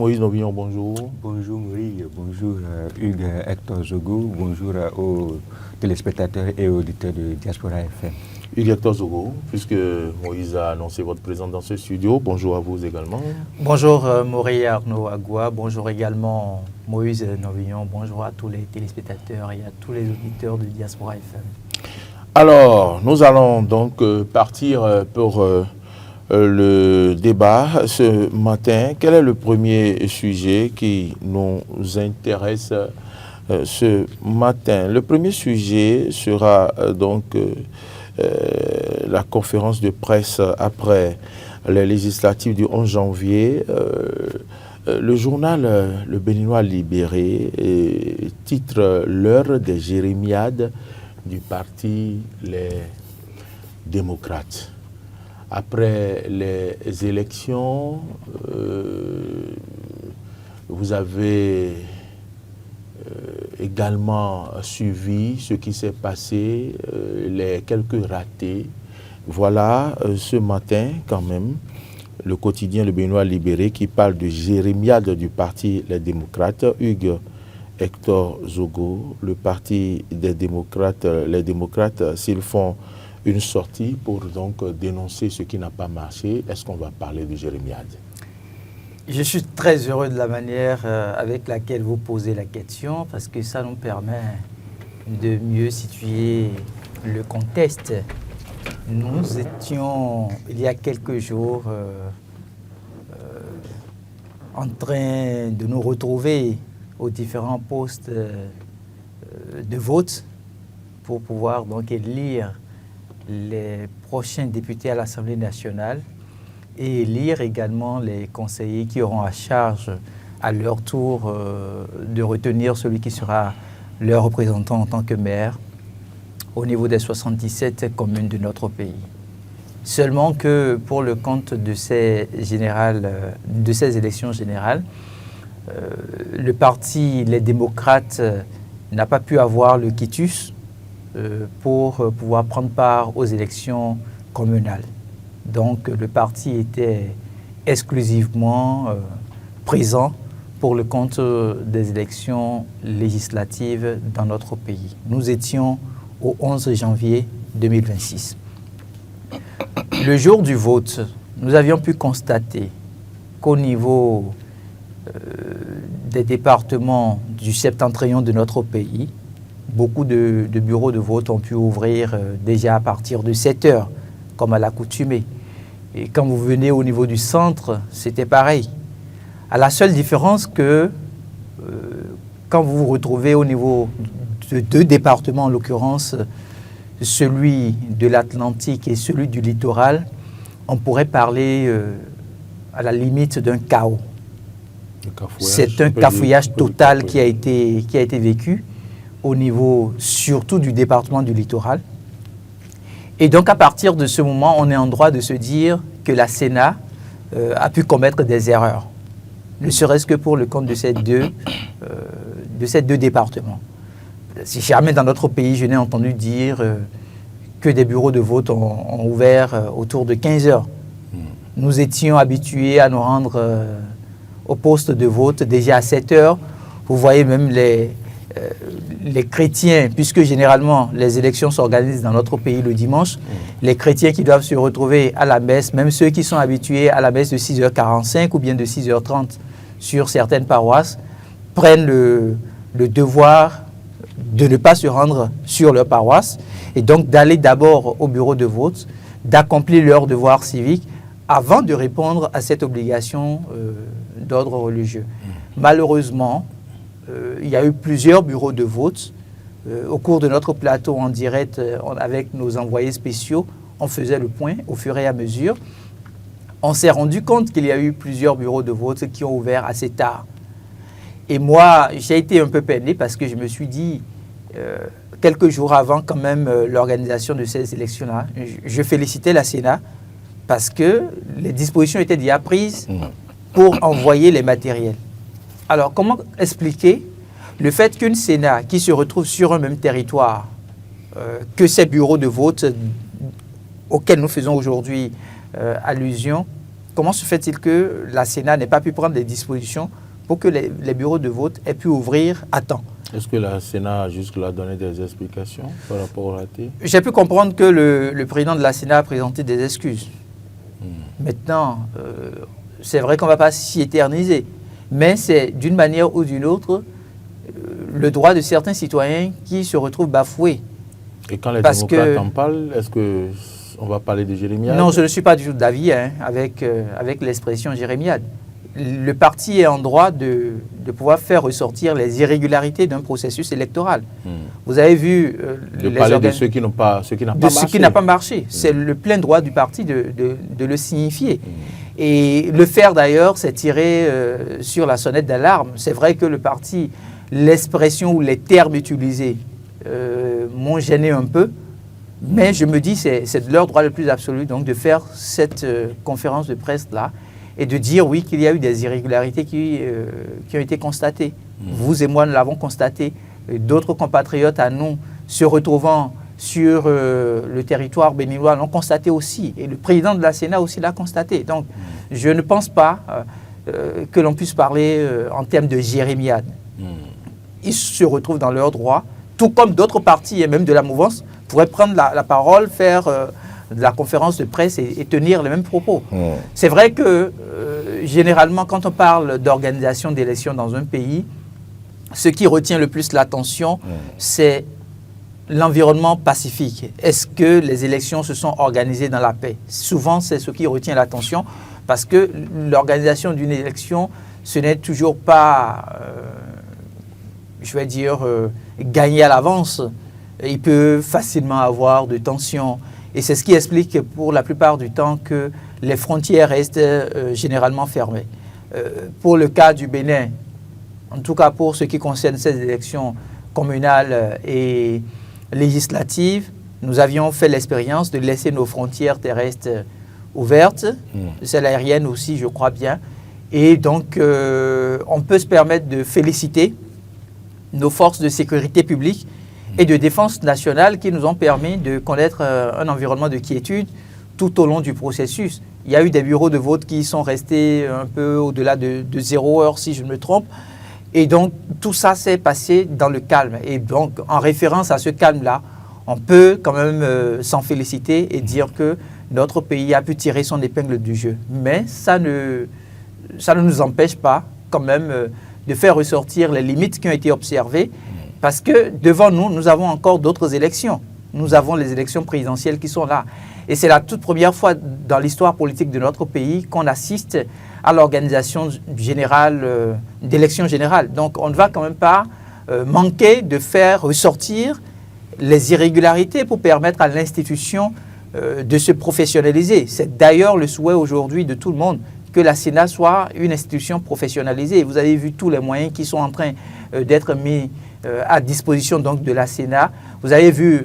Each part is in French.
Moïse Novillon, bonjour. Bonjour Marie, bonjour Hugues Hector Zogo, bonjour aux téléspectateurs et auditeurs de Diaspora FM. Hugues Hector Zogo, puisque Moïse a annoncé votre présence dans ce studio, bonjour à vous également. Bonjour Maurice Arnaud Agua, bonjour également Moïse Novillon, bonjour à tous les téléspectateurs et à tous les auditeurs de Diaspora FM. Alors, nous allons donc partir pour le débat ce matin. Quel est le premier sujet qui nous intéresse ce matin? Le premier sujet sera donc la conférence de presse après les législatives du 11 janvier. Le journal Le Béninois Libéré titre « L'heure des jérémiades du parti Les Démocrates ». Après les élections, vous avez également suivi ce qui s'est passé, les quelques ratés. Voilà, ce matin quand même, le quotidien Le Béninois Libéré qui parle de jérémiade du parti Les Démocrates. Hugues Hector Zogo, le parti des démocrates, les démocrates, s'ils font une sortie pour donc dénoncer ce qui n'a pas marché, est-ce qu'on va parler de jérémiade? Je suis très heureux de la manière avec laquelle vous posez la question, parce que ça nous permet de mieux situer le contexte. Nous étions, il y a quelques jours, en train de nous retrouver aux différents postes de vote pour pouvoir donc élire les prochains députés à l'Assemblée nationale et élire également les conseillers qui auront à charge à leur tour de retenir celui qui sera leur représentant en tant que maire au niveau des 77 communes de notre pays. Seulement que pour le compte de ces élections générales, le parti Les Démocrates n'a pas pu avoir le quitus pour pouvoir prendre part aux élections communales. Donc le parti était exclusivement présent pour le compte des élections législatives dans notre pays. Nous étions au 11 janvier 2026. Le jour du vote, nous avions pu constater qu'au niveau des départements du septentrion de notre pays, beaucoup de bureaux de vote ont pu ouvrir déjà à partir de 7 heures, comme à l'accoutumée. Et quand vous venez au niveau du centre, c'était pareil. À la seule différence que quand vous vous retrouvez au niveau de 2 départements, en l'occurrence celui de l'Atlantique et celui du littoral, on pourrait parler à la limite d'un chaos. C'est un cafouillage total qui a été vécu au niveau surtout du département du littoral. Et donc à partir de ce moment, on est en droit de se dire que la Sénat a pu commettre des erreurs, ne serait-ce que pour le compte de ces deux départements. Si jamais dans notre pays, je n'ai entendu dire que des bureaux de vote ont ouvert autour de 15 heures. Nous étions habitués à nous rendre au poste de vote déjà à 7 heures. Vous voyez même les chrétiens, puisque généralement les élections s'organisent dans notre pays le dimanche, les chrétiens qui doivent se retrouver à la messe, même ceux qui sont habitués à la messe de 6h45 ou bien de 6h30 sur certaines paroisses, prennent le devoir de ne pas se rendre sur leur paroisse et donc d'aller d'abord au bureau de vote, d'accomplir leur devoir civique avant de répondre à cette obligation d'ordre religieux. Malheureusement, il y a eu plusieurs bureaux de vote. Au cours de notre plateau en direct avec nos envoyés spéciaux, on faisait le point au fur et à mesure. On s'est rendu compte qu'il y a eu plusieurs bureaux de vote qui ont ouvert assez tard. Et moi, j'ai été un peu peiné parce que je me suis dit, quelques jours avant quand même l'organisation de ces élections-là, je félicitais la Sénat parce que les dispositions étaient déjà prises pour envoyer les matériels. Alors, comment expliquer le fait qu'une Sénat qui se retrouve sur un même territoire, que ces bureaux de vote auxquels nous faisons aujourd'hui allusion, comment se fait-il que la Sénat n'ait pas pu prendre des dispositions pour que les bureaux de vote aient pu ouvrir à temps? Est-ce que la Sénat a jusque-là donné des explications par rapport au raté? J'ai pu comprendre que le président de la Sénat a présenté des excuses. Maintenant, c'est vrai qu'on ne va pas s'y éterniser, mais c'est d'une manière ou d'une autre le droit de certains citoyens qui se retrouvent bafoués. Et quand les démocrates en parlent, est-ce qu'on va parler de jérémiade? Non, je ne suis pas du tout d'avis avec l'expression jérémiade. Le parti est en droit de pouvoir faire ressortir les irrégularités d'un processus électoral. Vous avez vu... de ceux qui n'ont pas marché. Ce qui n'a pas marché. C'est le plein droit du parti de le signifier. Et le faire d'ailleurs, c'est tirer sur la sonnette d'alarme. C'est vrai que le parti, l'expression ou les termes utilisés m'ont gêné un peu, mais je me dis que c'est de leur droit le plus absolu donc de faire cette conférence de presse-là et de dire oui qu'il y a eu des irrégularités qui ont été constatées. Vous et moi, nous l'avons constaté. D'autres compatriotes à nous se retrouvant sur le territoire béninois l'ont constaté aussi. Et le président de la Sénat aussi l'a constaté. Donc, je ne pense pas que l'on puisse parler en termes de jérémiade. Ils se retrouvent dans leurs droits, tout comme d'autres partis et même de la mouvance pourraient prendre la parole, faire de la conférence de presse et tenir les mêmes propos. C'est vrai que généralement, quand on parle d'organisation d'élections dans un pays, ce qui retient le plus l'attention, c'est l'environnement pacifique. Est-ce que les élections se sont organisées dans la paix? Souvent, c'est ce qui retient l'attention parce que l'organisation d'une élection, ce n'est toujours pas, je vais dire, gagné à l'avance. Il peut facilement avoir de tensions. Et c'est ce qui explique pour la plupart du temps que les frontières restent généralement fermées. Pour le cas du Bénin, en tout cas pour ce qui concerne ces élections communales et législatives, nous avions fait l'expérience de laisser nos frontières terrestres ouvertes, celles aériennes aussi, je crois bien. Et donc, on peut se permettre de féliciter nos forces de sécurité publique et de défense nationale qui nous ont permis de connaître un environnement de quiétude tout au long du processus. Il y a eu des bureaux de vote qui sont restés un peu au-delà de 0 heure, si je ne me trompe. Et donc, tout ça s'est passé dans le calme. Et donc, en référence à ce calme-là, on peut quand même s'en féliciter et dire que notre pays a pu tirer son épingle du jeu. Mais ça ne nous empêche pas quand même de faire ressortir les limites qui ont été observées parce que devant nous, nous avons encore d'autres élections. Nous avons les élections présidentielles qui sont là. Et c'est la toute première fois dans l'histoire politique de notre pays qu'on assiste à l'organisation générale, d'élections générales. Donc on ne va quand même pas manquer de faire ressortir les irrégularités pour permettre à l'institution de se professionnaliser. C'est d'ailleurs le souhait aujourd'hui de tout le monde que la Sénat soit une institution professionnalisée. Vous avez vu tous les moyens qui sont en train d'être mis à disposition donc, de la Sénat. Vous avez vu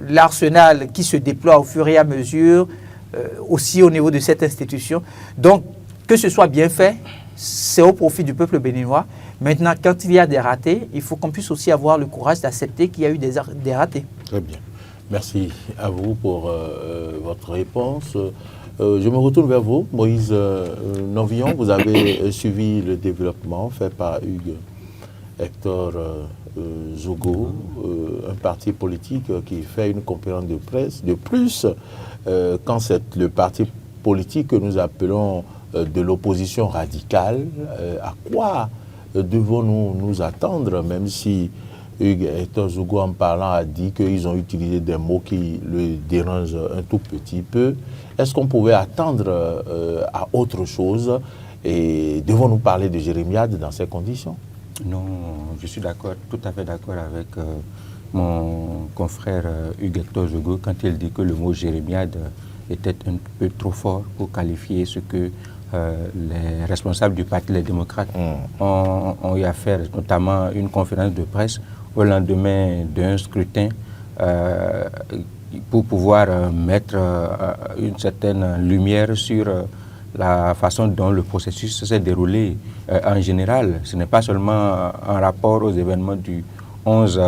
l'arsenal qui se déploie au fur et à mesure, aussi au niveau de cette institution. Donc, que ce soit bien fait, c'est au profit du peuple béninois. Maintenant, quand il y a des ratés, il faut qu'on puisse aussi avoir le courage d'accepter qu'il y a eu des ratés. Très bien. Merci à vous pour votre réponse. Je me retourne vers vous, Moïse Novillon. Vous avez suivi le développement fait par Hugues Hector Zogo, un parti politique qui fait une conférence de presse. De plus, quand c'est le parti politique que nous appelons de l'opposition radicale, à quoi devons-nous nous attendre, même si Hugues Hector Zogo, en parlant, a dit qu'ils ont utilisé des mots qui le dérangent un tout petit peu. Est-ce qu'on pouvait attendre à autre chose et devons-nous parler de jérémiade dans ces conditions? Non, je suis d'accord, tout à fait d'accord avec mon confrère Hugues Hector Zogo quand il dit que le mot jérémiade était un peu trop fort pour qualifier ce que les responsables du Parti Les Démocrates ont eu à faire, notamment une conférence de presse au lendemain d'un scrutin pour pouvoir mettre une certaine lumière sur la façon dont le processus s'est déroulé en général. Ce n'est pas seulement en rapport aux événements du 11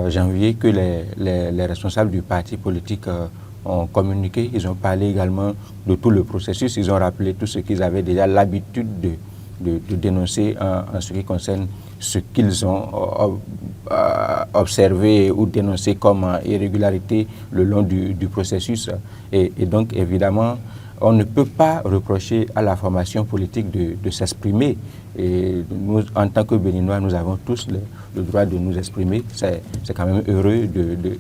janvier que les responsables du parti politique ont communiqué, ils ont parlé également de tout le processus, ils ont rappelé tout ce qu'ils avaient déjà l'habitude de dénoncer en ce qui concerne ce qu'ils ont observé ou dénoncé comme irrégularité le long du processus. Et donc, évidemment, on ne peut pas reprocher à la formation politique de s'exprimer. Et nous, en tant que Béninois, nous avons tous le droit de nous exprimer. C'est quand même heureux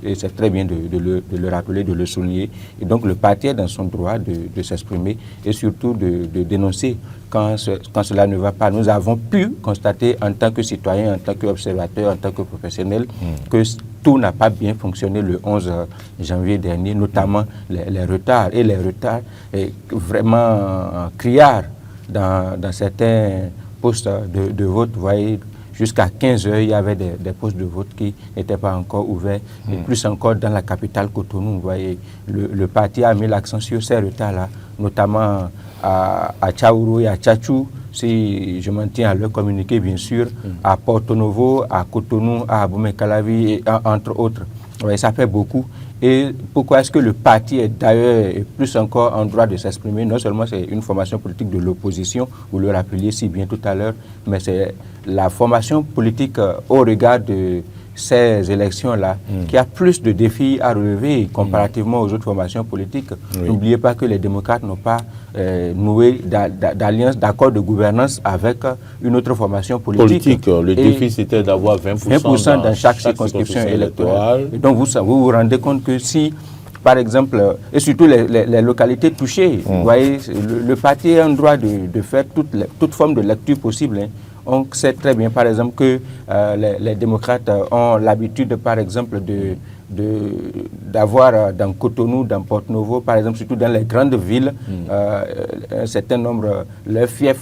et c'est très bien de le rappeler, de le souligner. Et donc, le parti est dans son droit de s'exprimer et surtout de dénoncer quand cela ne va pas. Nous avons pu constater en tant que citoyens, en tant qu'observateurs, en tant que professionnels, que tout n'a pas bien fonctionné le 11 janvier dernier, notamment les retards. Et les retards vraiment criards dans certains postes de vote. Vous voyez, jusqu'à 15 heures, il y avait des postes de vote qui n'étaient pas encore ouverts. Et plus encore dans la capitale Cotonou, vous voyez, le parti a mis l'accent sur ces retards-là, notamment à Tchaourou et à Tchatchou, si je m'en tiens à leur communiquer, bien sûr, à Porto Novo, à Cotonou, à Aboumé-Calavi, et entre autres. Ouais, ça fait beaucoup. Et pourquoi est-ce que le parti est d'ailleurs plus encore en droit de s'exprimer? Non seulement c'est une formation politique de l'opposition, vous le rappeliez si bien tout à l'heure, mais c'est la formation politique au regard de ces élections-là qui a plus de défis à relever comparativement aux autres formations politiques. N'oubliez pas que les démocrates n'ont pas noué d'alliance, d'accord de gouvernance avec une autre formation politique. Le défi, c'était d'avoir 20% dans chaque circonscription électorale. Et donc, vous rendez compte que si, par exemple, et surtout les localités touchées, vous voyez, le parti a un droit de faire toute forme de lecture possible. On sait très bien, par exemple, que les démocrates ont l'habitude, par exemple, d'avoir dans Cotonou, dans Porto Novo, par exemple, surtout dans les grandes villes, un certain nombre,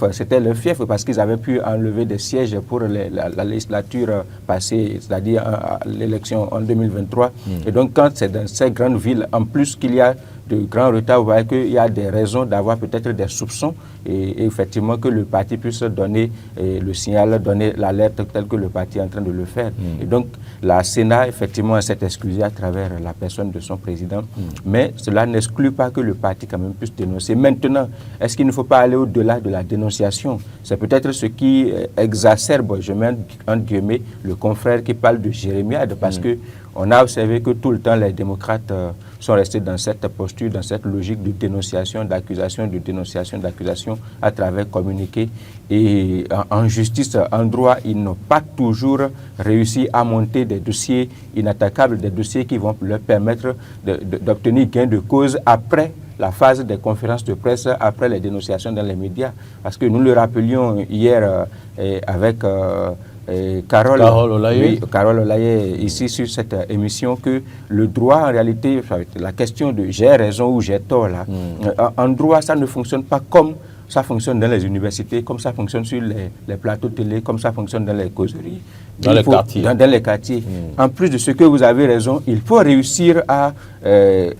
c'était leur fief parce qu'ils avaient pu enlever des sièges pour la législature passée, c'est-à-dire l'élection en 2023. Et donc, quand c'est dans ces grandes villes, en plus qu'il y a de grands retards, vous voyez qu'il y a des raisons d'avoir peut-être des soupçons et effectivement que le parti puisse donner le signal, donner l'alerte telle que le parti est en train de le faire. Et donc, la Sénat, effectivement, s'est excusée à travers la personne de son président, mais cela n'exclut pas que le parti quand même puisse dénoncer. Maintenant, est-ce qu'il ne faut pas aller au-delà de la dénonciation? C'est peut-être ce qui exacerbe, je mets entre guillemets, le confrère qui parle de jérémiade, parce que on a observé que tout le temps, les démocrates sont restés dans cette posture, dans cette logique de dénonciation, d'accusation, de dénonciation, d'accusation à travers communiqué. Et en justice, en droit, ils n'ont pas toujours réussi à monter des dossiers inattaquables, des dossiers qui vont leur permettre d'obtenir gain de cause après la phase des conférences de presse, après les dénonciations dans les médias. Parce que nous le rappelions hier avec Carole Olaye, ici sur cette émission, que le droit, en réalité, la question de j'ai raison ou j'ai tort, là, en droit, ça ne fonctionne pas comme ça fonctionne dans les universités, comme ça fonctionne sur les plateaux télé, comme ça fonctionne dans les causeries. Dans les quartiers. En plus de ce que vous avez raison, il faut réussir à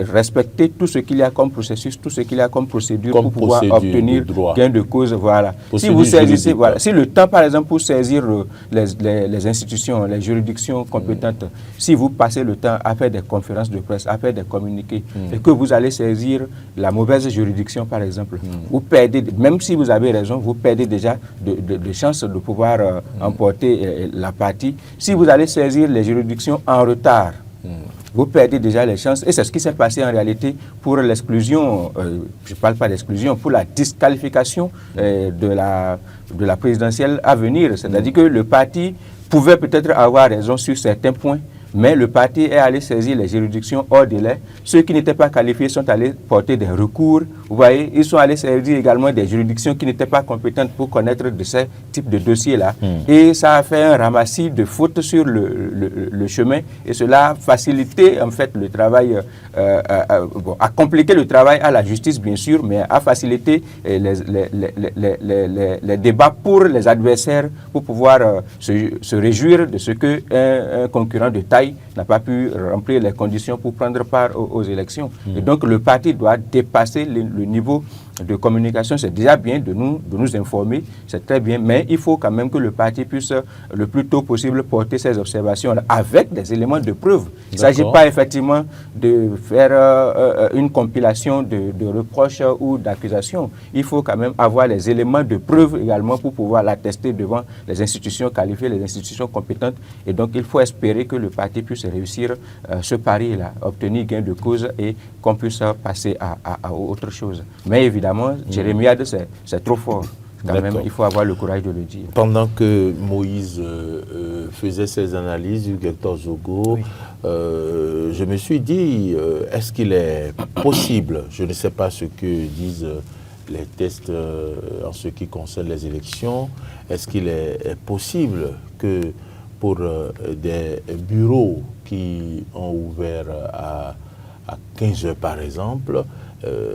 respecter tout ce qu'il y a comme processus, tout ce qu'il y a comme procédure pour pouvoir obtenir gain de cause. Voilà. Si vous saisissez, voilà. Si le temps, par exemple, pour saisir les institutions, les juridictions compétentes, si vous passez le temps à faire des conférences de presse, à faire des communiqués, et que vous allez saisir la mauvaise juridiction, par exemple, vous perdez, même si vous avez raison, vous perdez déjà de chances de pouvoir emporter la partie. Si vous allez saisir les juridictions en retard, vous perdez déjà les chances. Et c'est ce qui s'est passé en réalité pour l'exclusion, je ne parle pas d'exclusion, pour la disqualification de la présidentielle à venir. C'est-à-dire que le parti pouvait peut-être avoir raison sur certains points, mais le parti est allé saisir les juridictions hors délai. Ceux qui n'étaient pas qualifiés sont allés porter des recours. Vous voyez, ils sont allés saisir également des juridictions qui n'étaient pas compétentes pour connaître de ces types de dossiers-là. Et ça a fait un ramassis de fautes sur le chemin. Et cela a facilité en fait le travail, a compliqué le travail à la justice bien sûr, mais a facilité les débats pour les adversaires pour pouvoir se réjouir de ce qu'un concurrent de taille n'a pas pu remplir les conditions pour prendre part aux élections. Et donc le parti doit dépasser le niveau de communication. C'est déjà bien de nous informer, c'est très bien, mais il faut quand même que le parti puisse le plus tôt possible porter ses observations avec des éléments de preuve. Il ne s'agit pas effectivement de faire une compilation de reproches ou d'accusations. Il faut quand même avoir les éléments de preuve également pour pouvoir l'attester devant les institutions qualifiées, les institutions compétentes. Et donc il faut espérer que le parti puisse réussir ce pari-là, obtenir gain de cause et qu'on puisse passer à autre chose. Mais évidemment, Jérémiade, c'est trop fort. Quand même, il faut avoir le courage de le dire. Pendant que Moïse faisait ses analyses, Hugues Hector Zogo, je me suis dit, est-ce qu'il est possible, je ne sais pas ce que disent les tests en ce qui concerne les élections, est-ce qu'il est possible que pour des bureaux qui ont ouvert à 15 heures par exemple,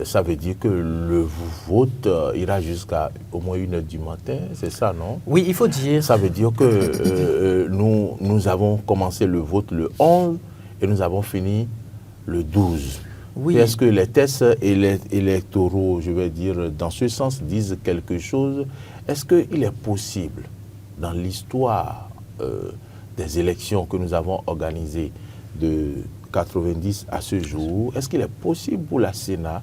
ça veut dire que le vote ira jusqu'à au moins 1 heure du matin, c'est ça, non? Oui, il faut dire. Ça veut dire que nous avons commencé le vote le 11 et nous avons fini le 12. Oui. Est-ce que les tests électoraux, je vais dire, dans ce sens, disent quelque chose? Est-ce qu'il est possible, dans l'histoire des élections que nous avons organisées de 90 à ce jour, est-ce qu'il est possible pour la Sénat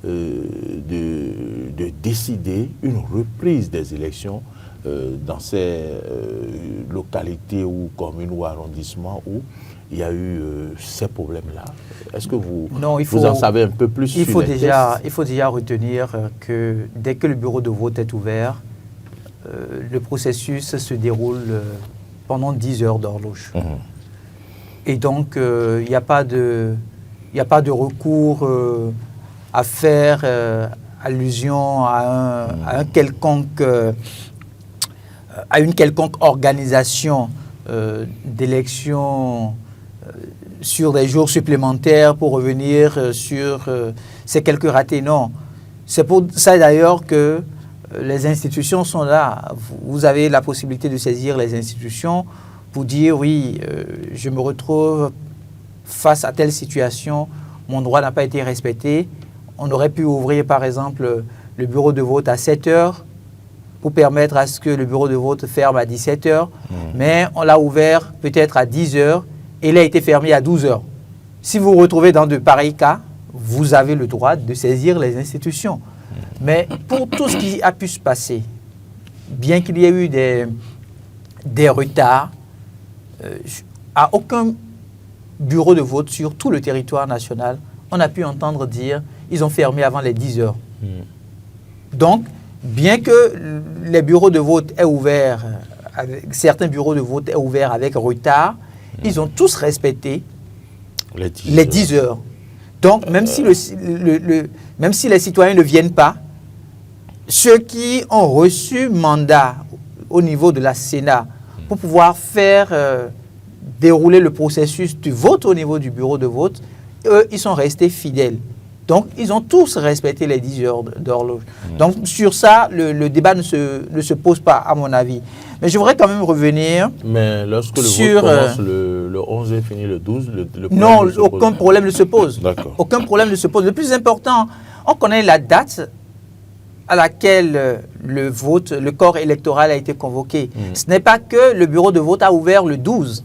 de décider une reprise des élections dans ces localités ou communes ou arrondissements où il y a eu ces problèmes-là? Est-ce que vous en savez un peu plus sur les tests? Il faut déjà retenir que dès que le bureau de vote est ouvert, le processus se déroule pendant 10 heures d'horloge. Et donc, il n'y a pas de recours à faire allusion à une quelconque organisation d'élection sur des jours supplémentaires pour revenir sur ces quelques ratés. Non. C'est pour ça d'ailleurs que les institutions sont là. Vous avez la possibilité de saisir les institutions pour dire oui, je me retrouve face à telle situation, mon droit n'a pas été respecté. On aurait pu ouvrir par exemple le bureau de vote à 7 heures pour permettre à ce que le bureau de vote ferme à 17 heures, mais on l'a ouvert peut-être à 10 heures et il a été fermé à 12 heures. Si vous vous retrouvez dans de pareils cas, vous avez le droit de saisir les institutions. Mais pour tout ce qui a pu se passer, bien qu'il y ait eu des retards, à aucun bureau de vote sur tout le territoire national, on a pu entendre dire ils ont fermé avant les 10 heures. Donc, bien que les bureaux de vote aient ouvert, certains bureaux de vote aient ouvert avec retard, ils ont tous respecté les 10 heures. Donc, même si les citoyens ne viennent pas, ceux qui ont reçu mandat au niveau de la Sénat pour pouvoir faire dérouler le processus du vote au niveau du bureau de vote, eux, ils sont restés fidèles. Donc, ils ont tous respecté les 10 heures d'horloge. Donc, sur ça, le débat ne se pose pas, à mon avis. Mais je voudrais quand même revenir. Mais lorsque le vote commence le 11 et finit le 12, non, aucun problème ne se pose. D'accord. Aucun problème ne se pose. Le plus important, on connaît la date à laquelle le corps électoral a été convoqué. Ce n'est pas que le bureau de vote a ouvert le 12.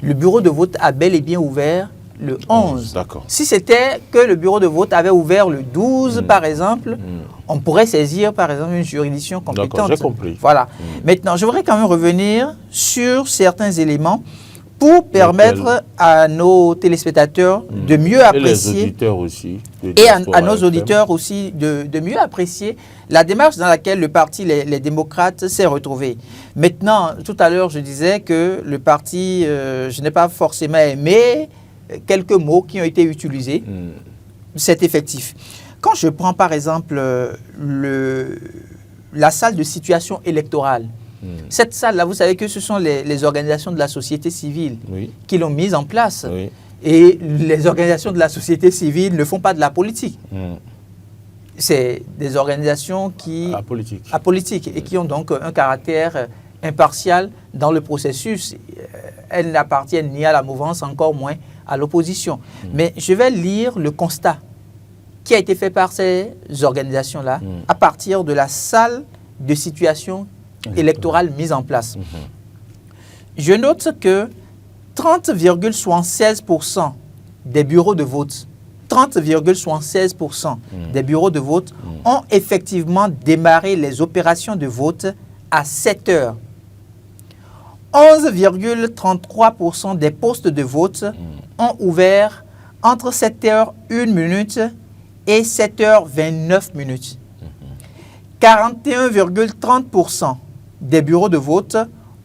Le bureau de vote a bel et bien ouvert le 11. Si c'était que le bureau de vote avait ouvert le 12, par exemple, on pourrait saisir, par exemple, une juridiction compétente. J'ai compris. Voilà. Maintenant, je voudrais quand même revenir sur certains éléments pour permettre à nos téléspectateurs de mieux apprécier. Et les auditeurs aussi. Et à nos auditeurs aussi de mieux apprécier la démarche dans laquelle le parti, les démocrates, s'est retrouvé. Maintenant, tout à l'heure, je disais que le parti, je n'ai pas forcément aimé quelques mots qui ont été utilisés. C'est effectif. Quand je prends par exemple la salle de situation électorale, cette salle-là, vous savez que ce sont les organisations de la société civile qui l'ont mise en place. Et les organisations de la société civile ne font pas de la politique. C'est des organisations apolitiques et qui ont donc un caractère impartiale dans le processus. Elles n'appartiennent ni à la mouvance, encore moins à l'opposition. Mais je vais lire le constat qui a été fait par ces organisations-là à partir de la salle de situation électorale mise en place. Je note que 30,76% des bureaux de vote, 30,76% des bureaux de vote ont effectivement démarré les opérations de vote à 7 heures. 11,33% des postes de vote ont ouvert entre 7h01 et 7h29. 41,30% des bureaux de vote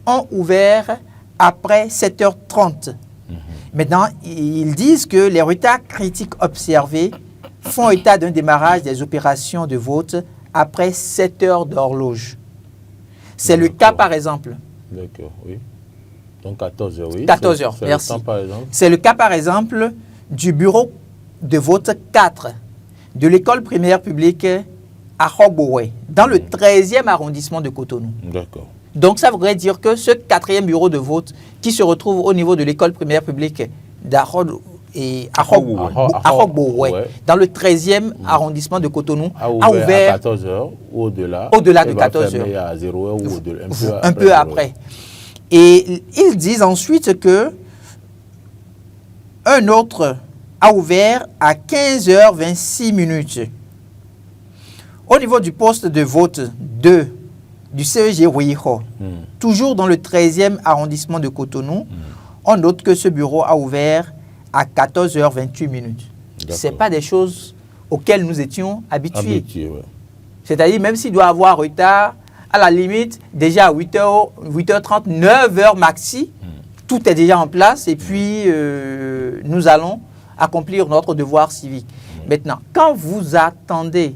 ont ouvert après 7h30. Maintenant, ils disent que les retards critiques observés font état d'un démarrage des opérations de vote après 7 heures d'horloge. C'est le cas, par exemple. D'accord, oui. Donc 14 heures, oui. 14 heures, merci. C'est le cas, par exemple, du bureau de vote 4 de l'école primaire publique à Hogbowe, dans le 13e arrondissement de Cotonou. D'accord. Donc, ça voudrait dire que ce 4e bureau de vote qui se retrouve au niveau de l'école primaire publique à Hogbowe, dans le 13e arrondissement de Cotonou, a ouvert à 14 heures ou au-delà. Au-delà de 14 heures. À 0 heure ou un peu après. Et ils disent ensuite que un autre a ouvert à 15h26. Au niveau du poste de vote 2 du CEG Ouiho, toujours dans le 13e arrondissement de Cotonou, on note que ce bureau a ouvert à 14h28. Ce n'est pas des choses auxquelles nous étions habitués. Ouais. C'est-à-dire, même s'il doit avoir retard, à la limite, déjà à 8h30, 9h maxi, tout est déjà en place et puis nous allons accomplir notre devoir civique. Maintenant, quand vous attendez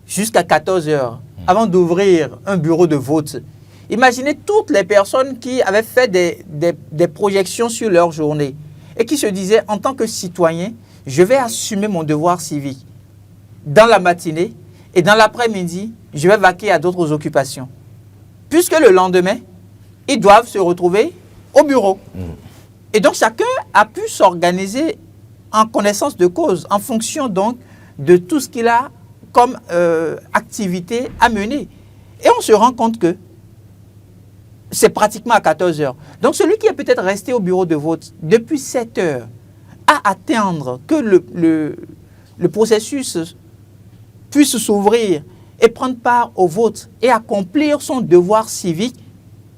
jusqu'à 14h avant d'ouvrir un bureau de vote, imaginez toutes les personnes qui avaient fait des projections sur leur journée et qui se disaient, en tant que citoyen, je vais assumer mon devoir civique dans la matinée et dans l'après-midi, je vais vaquer à d'autres occupations. Puisque le lendemain, ils doivent se retrouver au bureau. Et donc, chacun a pu s'organiser en connaissance de cause, en fonction donc de tout ce qu'il a comme activité à mener. Et on se rend compte que c'est pratiquement à 14 heures. Donc, celui qui est peut-être resté au bureau de vote depuis 7 heures à attendre que le processus puisse s'ouvrir et prendre part au vote et accomplir son devoir civique,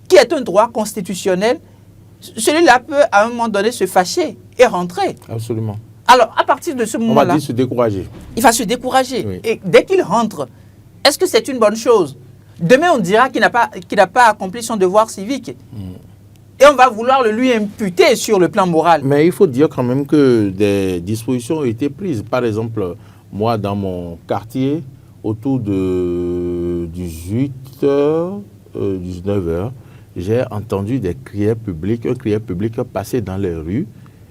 qui est un droit constitutionnel, celui-là peut à un moment donné se fâcher et rentrer. Absolument. Alors, à partir de ce moment-là, on va dire se décourager. Il va se décourager. Oui. Et dès qu'il rentre, est-ce que c'est une bonne chose? Demain, on dira qu'il n'a pas accompli son devoir civique. Et on va vouloir le lui imputer sur le plan moral. Mais il faut dire quand même que des dispositions ont été prises. Par exemple, moi, dans mon quartier, autour de 18h, 19h, j'ai entendu un crieur public passer dans les rues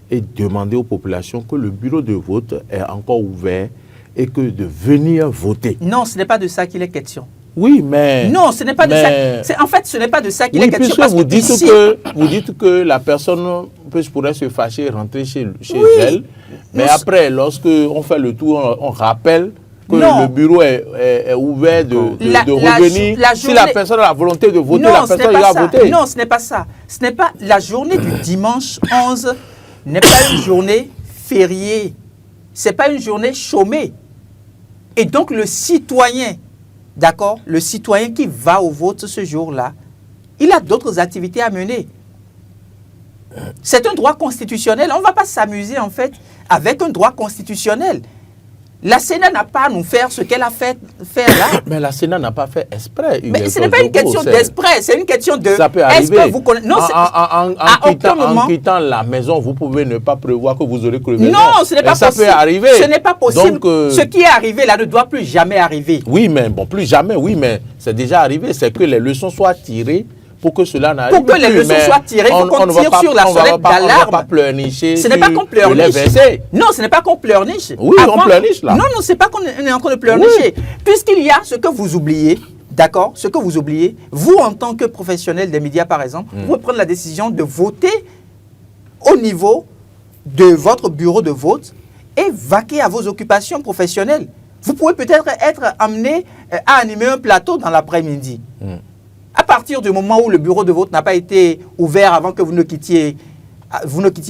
et demander aux populations que le bureau de vote est encore ouvert et que de venir voter. Non, ce n'est pas de ça qu'il est question. Oui, mais... Non, ce n'est pas de ça. En fait, ce n'est pas de ça qu'il est question. Parce vous dites que la personne pourrait se fâcher et rentrer chez elle. Mais après, lorsque on fait le tour, on rappelle que le bureau est ouvert de revenir. Si la personne a la volonté de voter, la personne ira voter. Non, ce n'est pas ça. Ce n'est pas la journée du dimanche 11 n'est pas une journée fériée. Ce n'est pas une journée chômée. Et donc, le citoyen, d'accord, le citoyen qui va au vote ce jour-là, il a d'autres activités à mener. C'est un droit constitutionnel. On ne va pas s'amuser, en fait, avec un droit constitutionnel. La Sénat n'a pas à nous faire ce qu'elle a fait faire là. Mais la Sénat n'a pas fait exprès. Mais ce n'est pas une question d'exprès, c'est une question de... Ça peut arriver. Est-ce que vous connaissez... Non, en quittant la maison, vous pouvez ne pas prévoir que vous aurez crevé. Non, ce n'est pas possible. Ça peut arriver. Ce n'est pas possible. Donc, ce qui est arrivé là ne doit plus jamais arriver. Oui, mais bon, plus jamais, oui, mais c'est déjà arrivé. C'est que les leçons soient tirées pour que cela n'arrive plus. Pour que les leçons soient tirées, il faut qu'on tire sur la sonnette d'alarme. On ne va pas pleurnicher. Ce n'est pas qu'on pleurniche. Non, ce n'est pas qu'on pleurniche. Oui, on pleurniche là. Non, c'est pas qu'on est en train de pleurnicher. Oui. Puisqu'il y a ce que vous oubliez d'accord, ce que vous oubliez, vous en tant que professionnel des médias par exemple, vous pouvez prendre la décision de voter au niveau de votre bureau de vote et vaquer à vos occupations professionnelles. Vous pouvez peut-être être amené à animer un plateau dans l'après-midi. À partir du moment où le bureau de vote n'a pas été ouvert avant que vous ne quittiez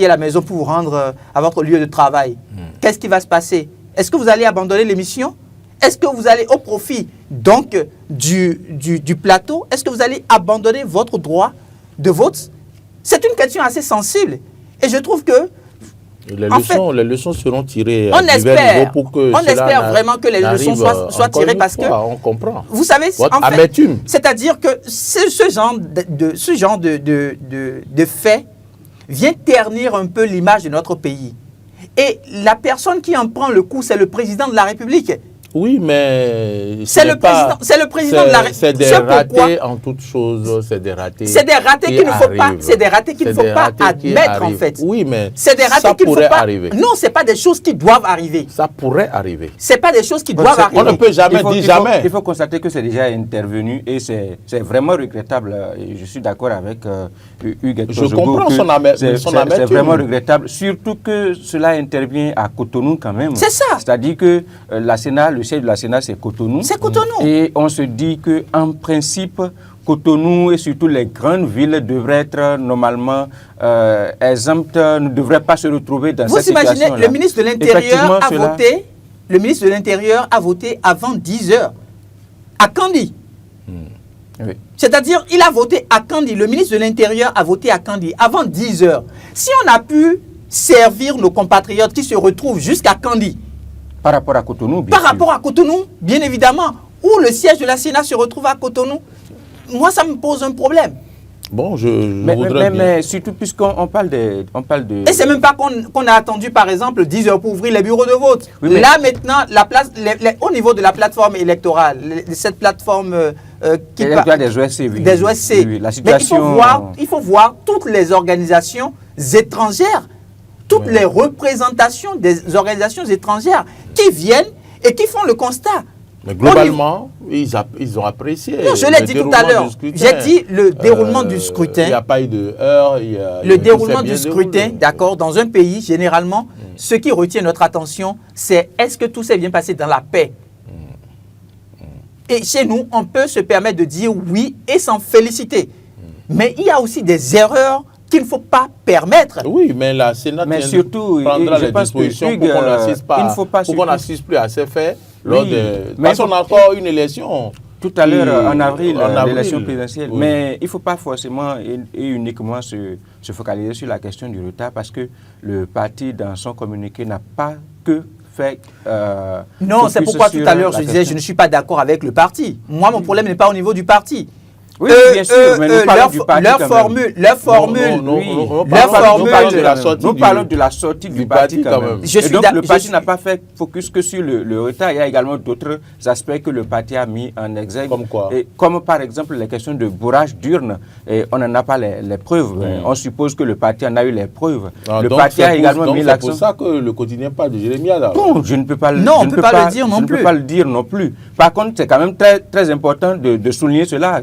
la maison pour vous rendre à votre lieu de travail, qu'est-ce qui va se passer? Est-ce que vous allez abandonner l'émission? Est-ce que vous allez au profit donc du plateau? Est-ce que vous allez abandonner votre droit de vote? C'est une question assez sensible. Et je trouve que les leçons seront tirées à divers niveaux pour que on espère vraiment que les leçons soient tirées parce que on comprend. Vous savez, votre amertume. C'est-à-dire que ce genre de fait vient ternir un peu l'image de notre pays. Et la personne qui en prend le coup, c'est le président de la République. Oui, mais c'est le président de la République. C'est des ratés en toute chose, c'est des ratés. C'est des ratés qu'il ne faut pas. C'est des ratés qu'il ne faut pas admettre en fait. Oui, mais c'est des ratés qu'il ne faut pas. Arriver. Non, c'est pas des choses qui doivent arriver. Ça pourrait arriver. C'est pas des choses qui doivent arriver. On ne peut jamais dire jamais. Il faut constater que c'est déjà intervenu et c'est vraiment regrettable. Je suis d'accord avec Hugues. Je comprends son amertume. C'est vraiment regrettable, surtout que cela intervient à Cotonou quand même. C'est ça. C'est-à-dire que le siège de la Sénat, c'est Cotonou. C'est Cotonou. Et on se dit qu'en principe, Cotonou et surtout les grandes villes devraient être normalement exemptes, ne devraient pas se retrouver dans cette situation-là. Vous imaginez, le ministre de l'Intérieur a voté avant 10 heures à Kandi. Oui. C'est-à-dire, il a voté à Kandi. Le ministre de l'Intérieur a voté à Kandi avant 10 heures. Si on a pu servir nos compatriotes qui se retrouvent jusqu'à Kandi, par rapport à Cotonou, bien évidemment, où le siège de la Sénat se retrouve à Cotonou, moi, ça me pose un problème. Bon, je voudrais bien. Mais surtout puisqu'on parle de... Et c'est même pas qu'on a attendu, par exemple, 10 heures pour ouvrir les bureaux de vote. Oui, là, maintenant, au niveau de la plateforme électorale, cette plateforme qui parle des OSC, oui. Des OSC. Oui, la situation... Mais il faut voir toutes les organisations étrangères, toutes les représentations des organisations étrangères qui viennent et qui font le constat. Mais globalement, ils ont apprécié. Non, je l'ai dit tout à l'heure. J'ai dit le déroulement du scrutin. Il n'y a pas eu de heurts. Le déroulement du scrutin, d'accord, dans un pays, généralement, ce qui retient notre attention, c'est est-ce que tout s'est bien passé dans la paix. Et chez nous, on peut se permettre de dire oui et s'en féliciter. Mais il y a aussi des erreurs qu'il ne faut pas permettre. Oui, mais la Sénat prendra les dispositions pour qu'on n'assiste plus à ces faits. Parce qu'on a encore une élection. Tout à l'heure, en avril, l'élection présidentielle. Oui. Mais il ne faut pas forcément et uniquement se focaliser sur la question du retard parce que le parti, dans son communiqué, n'a pas que fait... non, c'est pourquoi tout à l'heure, je disais, je ne suis pas d'accord avec le parti. Moi, mon problème n'est pas au niveau du parti. Oui, bien sûr, mais nous parlons du parti Nous parlons de la sortie du parti quand même. Et donc, le parti n'a pas fait focus que sur le retard. Il y a également d'autres aspects que le parti a mis en exergue. Comme quoi? Comme par exemple les questions de bourrage d'urnes. On n'en a pas les preuves. On suppose que le parti en a eu les preuves. Le parti a également mis l'accent. C'est pour ça que le quotidien parle de Jérémia. Bon, je ne peux pas le dire non plus. Par contre, c'est quand même très, très important de souligner cela,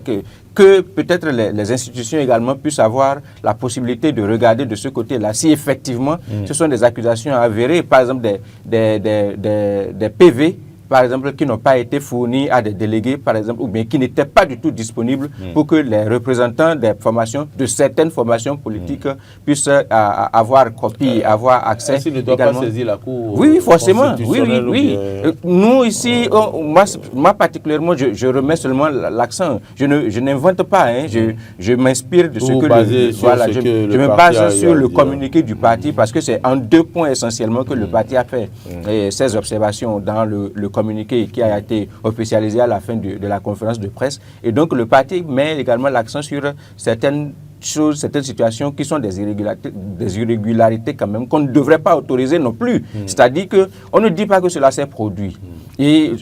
que peut-être les institutions également puissent avoir la possibilité de regarder de ce côté-là. Si effectivement, ce sont des accusations avérées, par exemple des PV, par exemple, qui n'ont pas été fournis à des délégués, par exemple, ou bien qui n'étaient pas du tout disponibles pour que les représentants des formations, de certaines formations politiques, puissent avoir copie, avoir accès. Est-ce qu'il ne doit pas saisir la Cour? Oui, forcément. Oui. Nous, ici, moi particulièrement, je remets seulement l'accent. Je n'invente pas. Je m'inspire de ce que je me base sur le communiqué du parti parce que c'est en 2 points essentiellement que le parti a fait ses observations dans le communiqué qui a été officialisé à la fin de la conférence de presse. Et donc, le parti met également l'accent sur certaines choses, certaines situations qui sont des irrégularités quand même, qu'on ne devrait pas autoriser non plus. C'est-à-dire qu'on ne dit pas que cela s'est produit. Et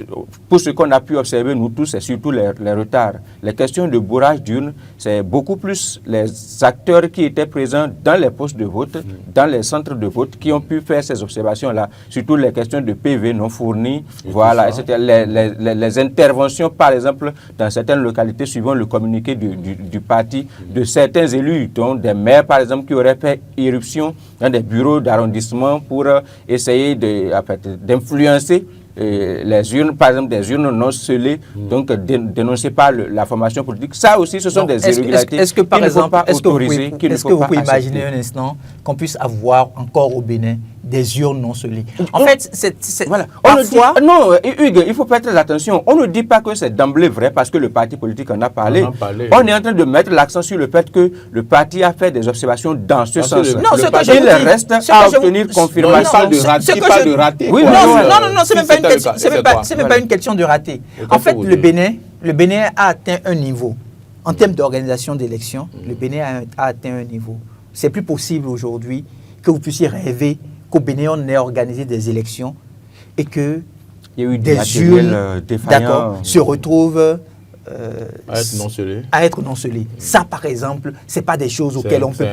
pour ce qu'on a pu observer, nous tous, c'est surtout les retards. Les questions de bourrage d'urnes, c'est beaucoup plus les acteurs qui étaient présents dans les postes de vote, dans les centres de vote, qui ont pu faire ces observations-là. Surtout les questions de PV non fournis, voilà, etc. Les interventions, par exemple, dans certaines localités, suivant le communiqué du parti, de certains élus, dont des maires, par exemple, qui auraient fait irruption dans des bureaux d'arrondissement pour essayer d'influencer les urnes, par exemple des urnes non scellées, donc dénoncées par la formation politique. Ça aussi, ce sont des irrégularités. Est-ce que, par exemple, est-ce que vous pouvez imaginer un instant qu'on puisse avoir encore au Bénin des urnes non scellées? En fait, voilà. Parfois... Non, Hugues, il faut faire très attention. On ne dit pas que c'est d'emblée vrai parce que le parti politique en a parlé. On est en train de mettre l'accent sur le fait que le parti a fait des observations dans ce sens. Non, ce que je il reste à obtenir confirmation. Il parle de raté. Oui, non, c'est même pas une question. C'est même pas une question de rater. En fait, le Bénin a atteint un niveau. En termes d'organisation d'élections, le Bénin a atteint un niveau. C'est plus possible aujourd'hui que vous puissiez rêver qu'au Bénin, on ait organisé des élections et que des urnes se retrouvent à être non scellées. Ça, par exemple, ce n'est pas des choses auxquelles on peut...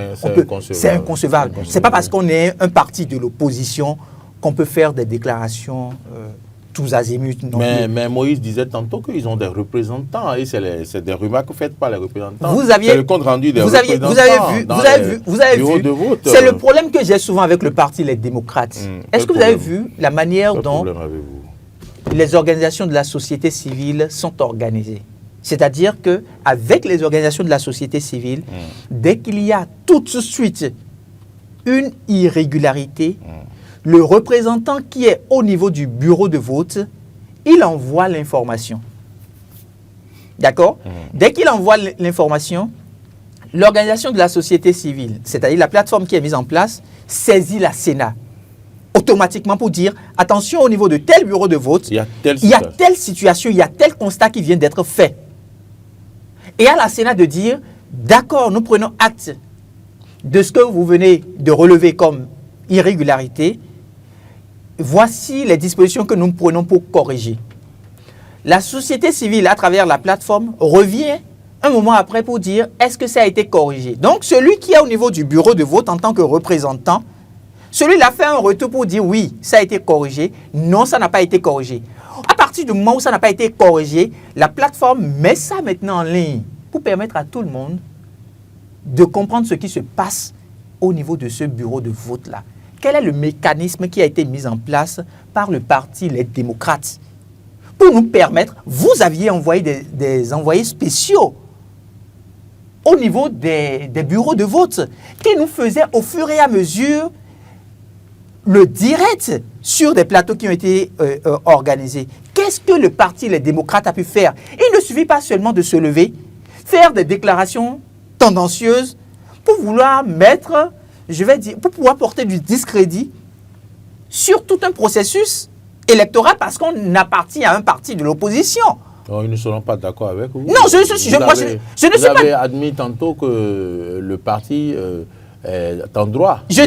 C'est inconcevable. Ce n'est pas parce qu'on est un parti de l'opposition qu'on peut faire des déclarations tous azimuts. Mais Moïse disait tantôt qu'ils ont des représentants et c'est des remarques faites par les représentants. C'est le compte rendu des représentants. Vous avez vu. C'est le problème que j'ai souvent avec le parti Les Démocrates. Est-ce que vous avez vu la manière dont les organisations de la société civile sont organisées? C'est-à-dire qu'avec les organisations de la société civile, dès qu'il y a tout de suite une irrégularité, le représentant qui est au niveau du bureau de vote, il envoie l'information. D'accord? Dès qu'il envoie l'information, l'organisation de la société civile, c'est-à-dire la plateforme qui est mise en place, saisit la Sénat automatiquement pour dire, attention, au niveau de tel bureau de vote, il y a telle situation, il y a tel constat qui vient d'être fait. Et à la Sénat de dire, d'accord, nous prenons acte de ce que vous venez de relever comme irrégularité. Voici les dispositions que nous prenons pour corriger. La société civile, à travers la plateforme, revient un moment après pour dire, est-ce que ça a été corrigé? Donc, celui qui est au niveau du bureau de vote en tant que représentant, celui-là fait un retour pour dire, oui, ça a été corrigé. Non, ça n'a pas été corrigé. À partir du moment où ça n'a pas été corrigé, la plateforme met ça maintenant en ligne pour permettre à tout le monde de comprendre ce qui se passe au niveau de ce bureau de vote-là. Quel est le mécanisme qui a été mis en place par le parti Les Démocrates pour nous permettre, vous aviez envoyé des envoyés spéciaux au niveau des bureaux de vote qui nous faisaient au fur et à mesure le direct sur des plateaux qui ont été organisés. Qu'est-ce que le parti Les Démocrates a pu faire? Il ne suffit pas seulement de se lever, faire des déclarations tendancieuses pour vouloir mettre, je vais dire, pour pouvoir porter du discrédit sur tout un processus électoral parce qu'on appartient à un parti de l'opposition. Non, ils ne seront pas d'accord avec vous. Non, je ne suis pas... Vous avez admis tantôt que le parti est en droit je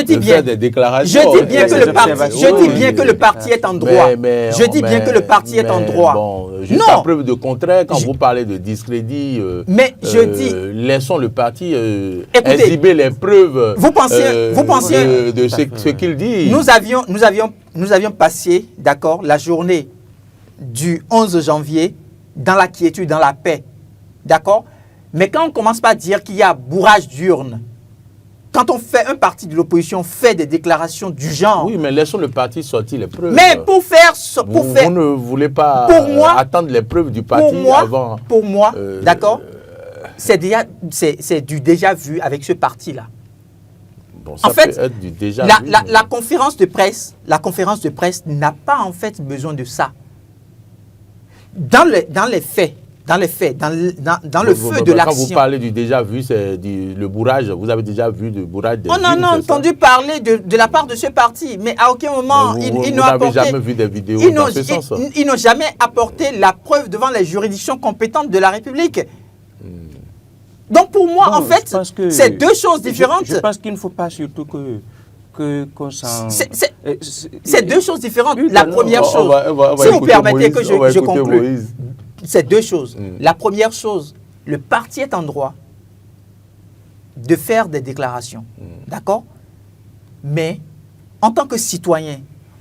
dis bien des déclarations. Je dis bien que le parti est en droit. Je dis bien que le parti est en droit. Bon, juste à preuve de contraire, quand vous parlez de discrédit, laissons le parti exhiber les preuves vous pensiez de ce qu'il dit. Nous avions passé, d'accord, la journée du 11 janvier dans la quiétude, dans la paix. D'accord? Mais quand on commence par dire qu'il y a bourrage d'urnes, quand on fait un parti de l'opposition fait des déclarations du genre... Oui, mais laissons le parti sortir les preuves. Mais vous ne voulez pas attendre les preuves du parti avant... Pour moi, d'accord, c'est du déjà vu avec ce parti-là. Bon, ça peut être du déjà vu. La conférence de presse n'a pas en fait besoin de ça. Dans les faits, dans le feu de l'action. Quand vous parlez du déjà vu, c'est le bourrage. Vous avez déjà vu le bourrage des On en a entendu parler de la part de ce parti, mais à aucun moment ils n'ont apporté... jamais vu des vidéos dans ce sens. Ils n'ont jamais apporté la preuve devant les juridictions compétentes de la République. Donc pour moi, en fait, c'est deux choses différentes. Je pense qu'il ne faut pas surtout qu'on s'en... C'est deux choses différentes. La première chose, on va si vous écouter permettez Moïse, que je conclue, Moïse. c'est deux choses. La première chose, le parti est en droit de faire des déclarations, d'accord? Mais en tant que citoyen,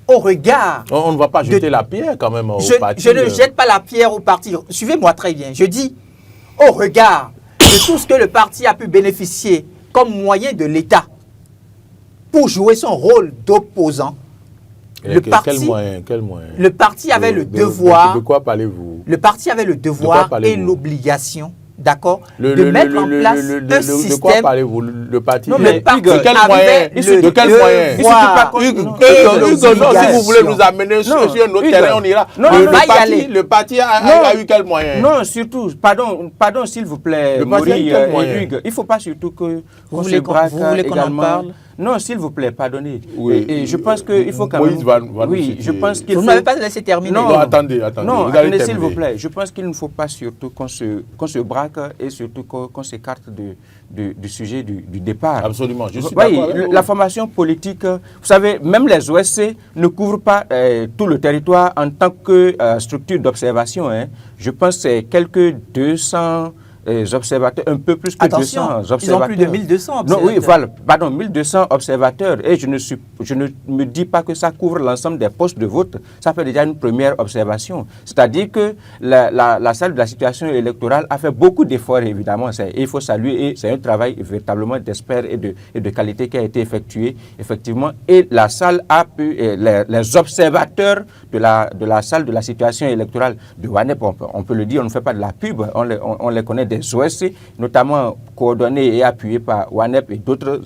au regard... On ne va pas jeter la pierre quand même au parti. Je ne jette pas la pierre au parti. Suivez-moi très bien. Je dis, au regard de tout ce que le parti a pu bénéficier comme moyen de l'État pour jouer son rôle d'opposant, le parti avait le devoir... De quoi parlez-vous? Le parti avait le devoir et l'obligation, d'accord, de mettre en place un système... De quoi parlez-vous? Le parti... Non, mais de quel moyen? De quel moyen? Hugues, si vous voulez nous amener sur un autre terrain, on ira. Le parti a eu quel moyen? Non, surtout, pardon s'il vous plaît, Maurice et Hugues, il ne faut pas surtout qu'on se braque également. Non, s'il vous plaît, pardonnez. Oui, et je pense qu'il faut quand même... Oui, je pense qu'il faut... Vous ne m'avez pas laissé terminer. Non, attendez. Non, attendez, s'il vous plaît. Je pense qu'il ne faut pas surtout qu'on se braque et surtout qu'on s'écarte du sujet du départ. Absolument, je suis d'accord. La formation politique, vous savez, même les OSC ne couvrent pas tout le territoire en tant que structure d'observation. Je pense que c'est quelques 200... observateurs, un peu plus que 200 observateurs. Ils ont plus de 1200 observateurs. Non, oui, voilà, pardon, 1200 observateurs. Et je ne me dis pas que ça couvre l'ensemble des postes de vote. Ça fait déjà une première observation. C'est-à-dire que la salle de la situation électorale a fait beaucoup d'efforts, évidemment. Il faut saluer, et c'est un travail véritablement d'experts et de qualité qui a été effectué, effectivement. Et la salle a pu, les observateurs de la salle de la situation électorale de WANEP, on peut le dire, on ne fait pas de la pub, on les connaît des OSC, notamment coordonnés et appuyés par WANEP et d'autres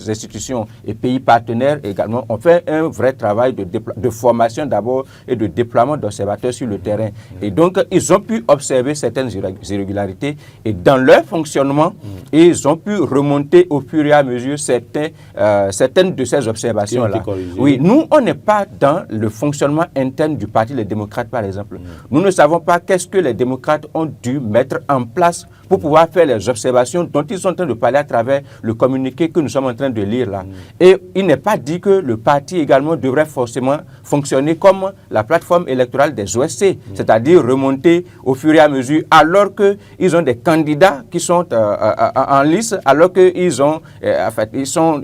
institutions et pays partenaires également, ont fait un vrai travail de formation d'abord et de déploiement d'observateurs sur le terrain. Et donc, ils ont pu observer certaines irrégularités et dans leur fonctionnement, ils ont pu remonter au fur et à mesure certaines de ces observations-là. Oui, nous, on n'est pas dans le fonctionnement interne du Parti Les Démocrates, par exemple. Nous ne savons pas qu'est-ce que les démocrates ont dû mettre en place pour pouvoir faire les observations dont ils sont en train de parler à travers le communiqué que nous sommes en train de lire là. Et il n'est pas dit que le parti également devrait forcément fonctionner comme la plateforme électorale des OSC, c'est-à-dire remonter au fur et à mesure, alors qu'ils ont des candidats qui sont en lice, alors qu'ils ont,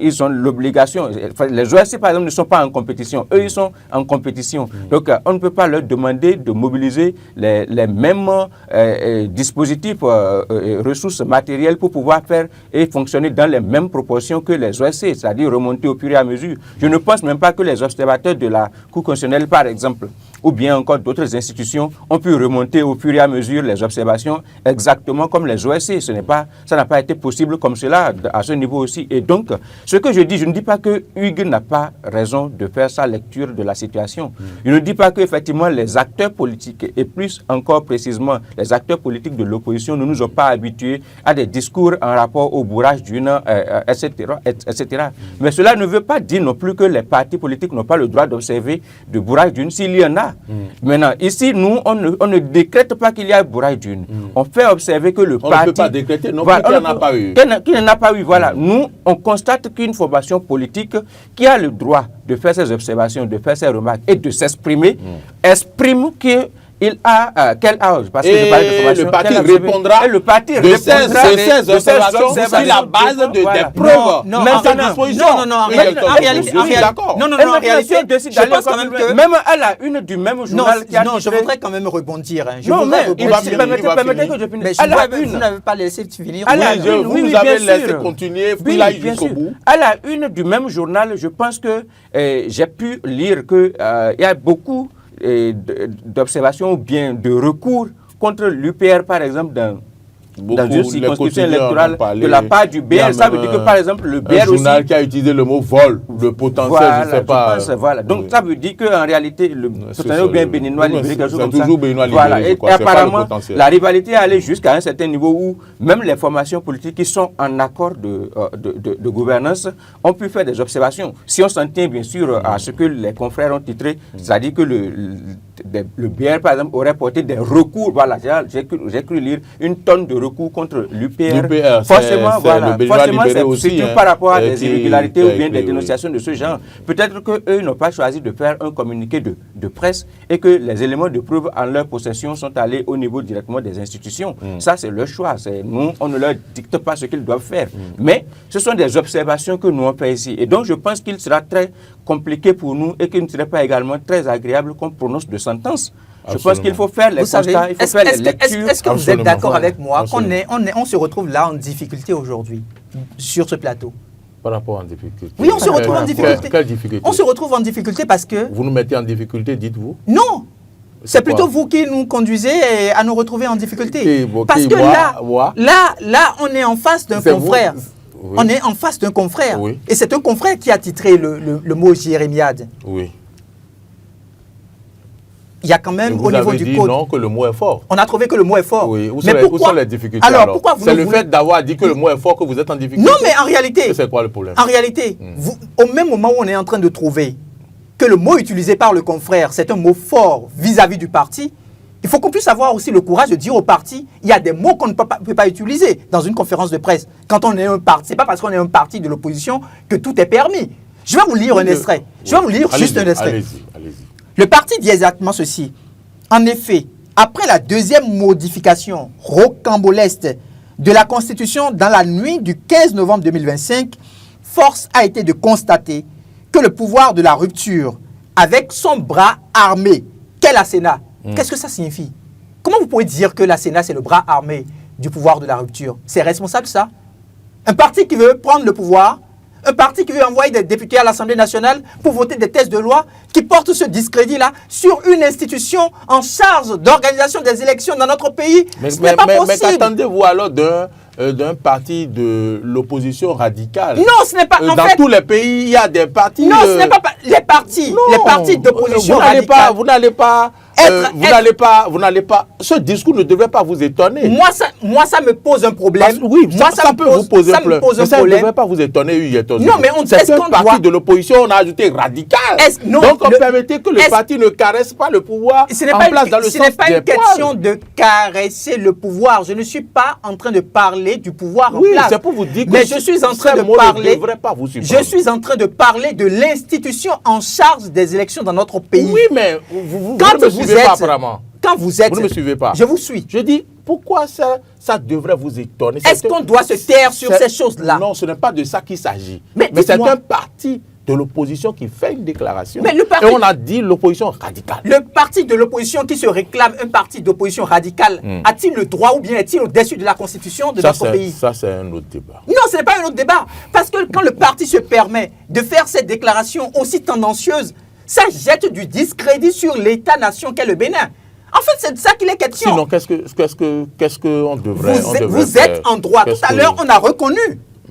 ils ont l'obligation. Les OSC, par exemple, ne sont pas en compétition. Eux, ils sont en compétition. Donc, on ne peut pas leur demander de mobiliser les mêmes dispositifs, ressources matérielles pour pouvoir faire et fonctionner dans les mêmes proportions que les OSC, c'est-à-dire remonter au fur et à mesure. Je ne pense même pas que les observateurs de la Cour constitutionnelle, par exemple, ou bien encore d'autres institutions, ont pu remonter au fur et à mesure les observations exactement comme les OSC. Ça n'a pas été possible comme cela à ce niveau aussi. Et donc, ce que je dis, je ne dis pas que Hugues n'a pas raison de faire sa lecture de la situation. Je ne dis pas qu'effectivement les acteurs politiques, et plus encore précisément les acteurs politiques de l'opposition, ne nous ont pas habitués à des discours en rapport au bourrage d'une, etc., etc. Mais cela ne veut pas dire non plus que les partis politiques n'ont pas le droit d'observer de bourrage d'une s'il y en a. Maintenant, ici, nous, on ne décrète pas qu'il y a bourrage d'une. On fait observer que le parti... On ne peut pas décréter non plus qu'il n'y en a pas eu. Qu'il n'en a pas eu, voilà. Nous, on constate qu'une formation politique qui a le droit de faire ses observations, de faire ses remarques et de s'exprimer, exprime que il a quel âge? Parce que je parlais de formation. Le parti répondra de ces observations sur la base des preuves. Non, en réalité, je pense quand même que... Même elle a une du même journal qui a... Non, je voudrais quand même rebondir. Non, mais permettez que je finisse. Elle a une... Vous n'avez pas laissé finir. Vous nous avez laissé continuer, puis là, jusqu'au bout. Elle a une du même journal. Je pense que j'ai pu lire qu'il y a beaucoup d'observations ou bien de recours contre l'UPR, par exemple, dans une circonscription électorale de la part du BR. Ça veut dire que, par exemple, le BR aussi... Un journal qui a utilisé le mot vol, le potentiel, voilà, je ne sais pas... voilà. Donc, ça veut dire qu'en réalité, le potentiel ou bien béninois libéré, quelque chose comme ça. C'est toujours béninois libéré, voilà. Et apparemment, la rivalité est allée jusqu'à un certain niveau où même les formations politiques qui sont en accord de gouvernance ont pu faire des observations. Si on s'en tient, bien sûr, à ce que les confrères ont titré, c'est-à-dire que le BR, par exemple, aurait porté des recours. Voilà, j'ai cru lire une tonne de recours contre l'UPR. Forcément, voilà. Forcément, c'est surtout par rapport à des irrégularités ou bien des dénonciations de ce genre. Peut-être qu'eux n'ont pas choisi de faire un communiqué de presse et que les éléments de preuve en leur possession sont allés au niveau directement des institutions. Ça, c'est leur choix. Nous, on ne leur dicte pas ce qu'ils doivent faire. Mais ce sont des observations que nous on fait ici. Et donc, je pense qu'il sera très compliqué pour nous et qu'il ne serait pas également très agréable qu'on prononce de sentence. Je pense qu'il faut faire les constats, il faut faire les lectures. Est-ce que vous êtes d'accord avec moi qu'on se retrouve là en difficulté aujourd'hui, sur ce plateau? Par rapport en difficulté. Oui, on se retrouve en difficulté. Quelle difficulté? On se retrouve en difficulté parce que... Vous nous mettez en difficulté, dites-vous? Non, c'est plutôt vous qui nous conduisez à nous retrouver en difficulté. Parce que là, on est en face d'un confrère. Oui. On est en face d'un confrère. Oui. Et c'est un confrère qui a titré le mot jérémiade. Oui. Il y a quand même au niveau du code. Vous avez dit non, que le mot est fort. On a trouvé que le mot est fort. Oui. Où mais sont les difficultés alors pourquoi vous C'est le fait d'avoir dit que le mot est fort que vous êtes en difficulté. Non, mais en réalité... C'est quoi le problème? En réalité, au même moment où on est en train de trouver que le mot utilisé par le confrère, c'est un mot fort vis-à-vis du parti, il faut qu'on puisse avoir aussi le courage de dire au parti, il y a des mots qu'on ne peut pas utiliser dans une conférence de presse. Quand on est un parti, c'est pas parce qu'on est un parti de l'opposition que tout est permis. Je vais vous lire un extrait. Je vais vous lire juste un extrait. Allez-y. Le parti dit exactement ceci. En effet, après la deuxième modification rocambolesque de la Constitution dans la nuit du 15 novembre 2025, force a été de constater que le pouvoir de la rupture, avec son bras armé, qu'est la Sénat, qu'est-ce que ça signifie? Comment vous pouvez dire que la Sénat, c'est le bras armé du pouvoir de la rupture? C'est responsable, ça? Un parti qui veut prendre le pouvoir, un parti qui veut envoyer des députés à l'Assemblée nationale pour voter des textes de loi qui portent ce discrédit-là sur une institution en charge d'organisation des élections dans notre pays. Ce n'est pas possible. Mais qu'attendez-vous alors d'un parti de l'opposition radicale? Non, ce n'est pas... Dans tous les pays, il y a des partis... Non, ce n'est pas... Les partis d'opposition radicale... Vous n'allez pas... Ce discours ne devrait pas vous étonner. Moi, ça me pose un problème. Oui, ça peut vous poser un problème. Mais ça ne devrait pas vous étonner, Hugues. Non, mais c'est un parti de l'opposition, on a ajouté radical. Donc, on permettait que le parti ne caresse pas le pouvoir en place dans le sens des poils. Ce n'est pas une question de caresser le pouvoir. Je ne suis pas en train de parler du pouvoir en place. Oui, c'est pour vous dire que je suis en train de parler... Je suis en train de parler de l'institution en charge des élections dans notre pays. Oui, mais vous ne me suivez pas apparemment. Quand vous êtes... Vous ne me suivez pas. Je vous suis. Je dis, pourquoi ça devrait vous étonner? Est-ce qu'on doit se taire sur ces choses-là? Non, ce n'est pas de ça qu'il s'agit. Mais c'est un parti de l'opposition qui fait une déclaration. Et on a dit l'opposition radicale. Le parti de l'opposition qui se réclame un parti d'opposition radicale, a-t-il le droit ou bien est-il au-dessus de la Constitution de notre pays? Ça, c'est un autre débat. Non, ce n'est pas un autre débat. Parce que quand le parti se permet de faire cette déclaration aussi tendancieuse, ça jette du discrédit sur l'État-nation qu'est le Bénin. En fait, c'est de ça qu'il est question. Sinon, qu'est-ce qu'on devrait faire? Vous êtes en droit. Tout à l'heure, on a reconnu.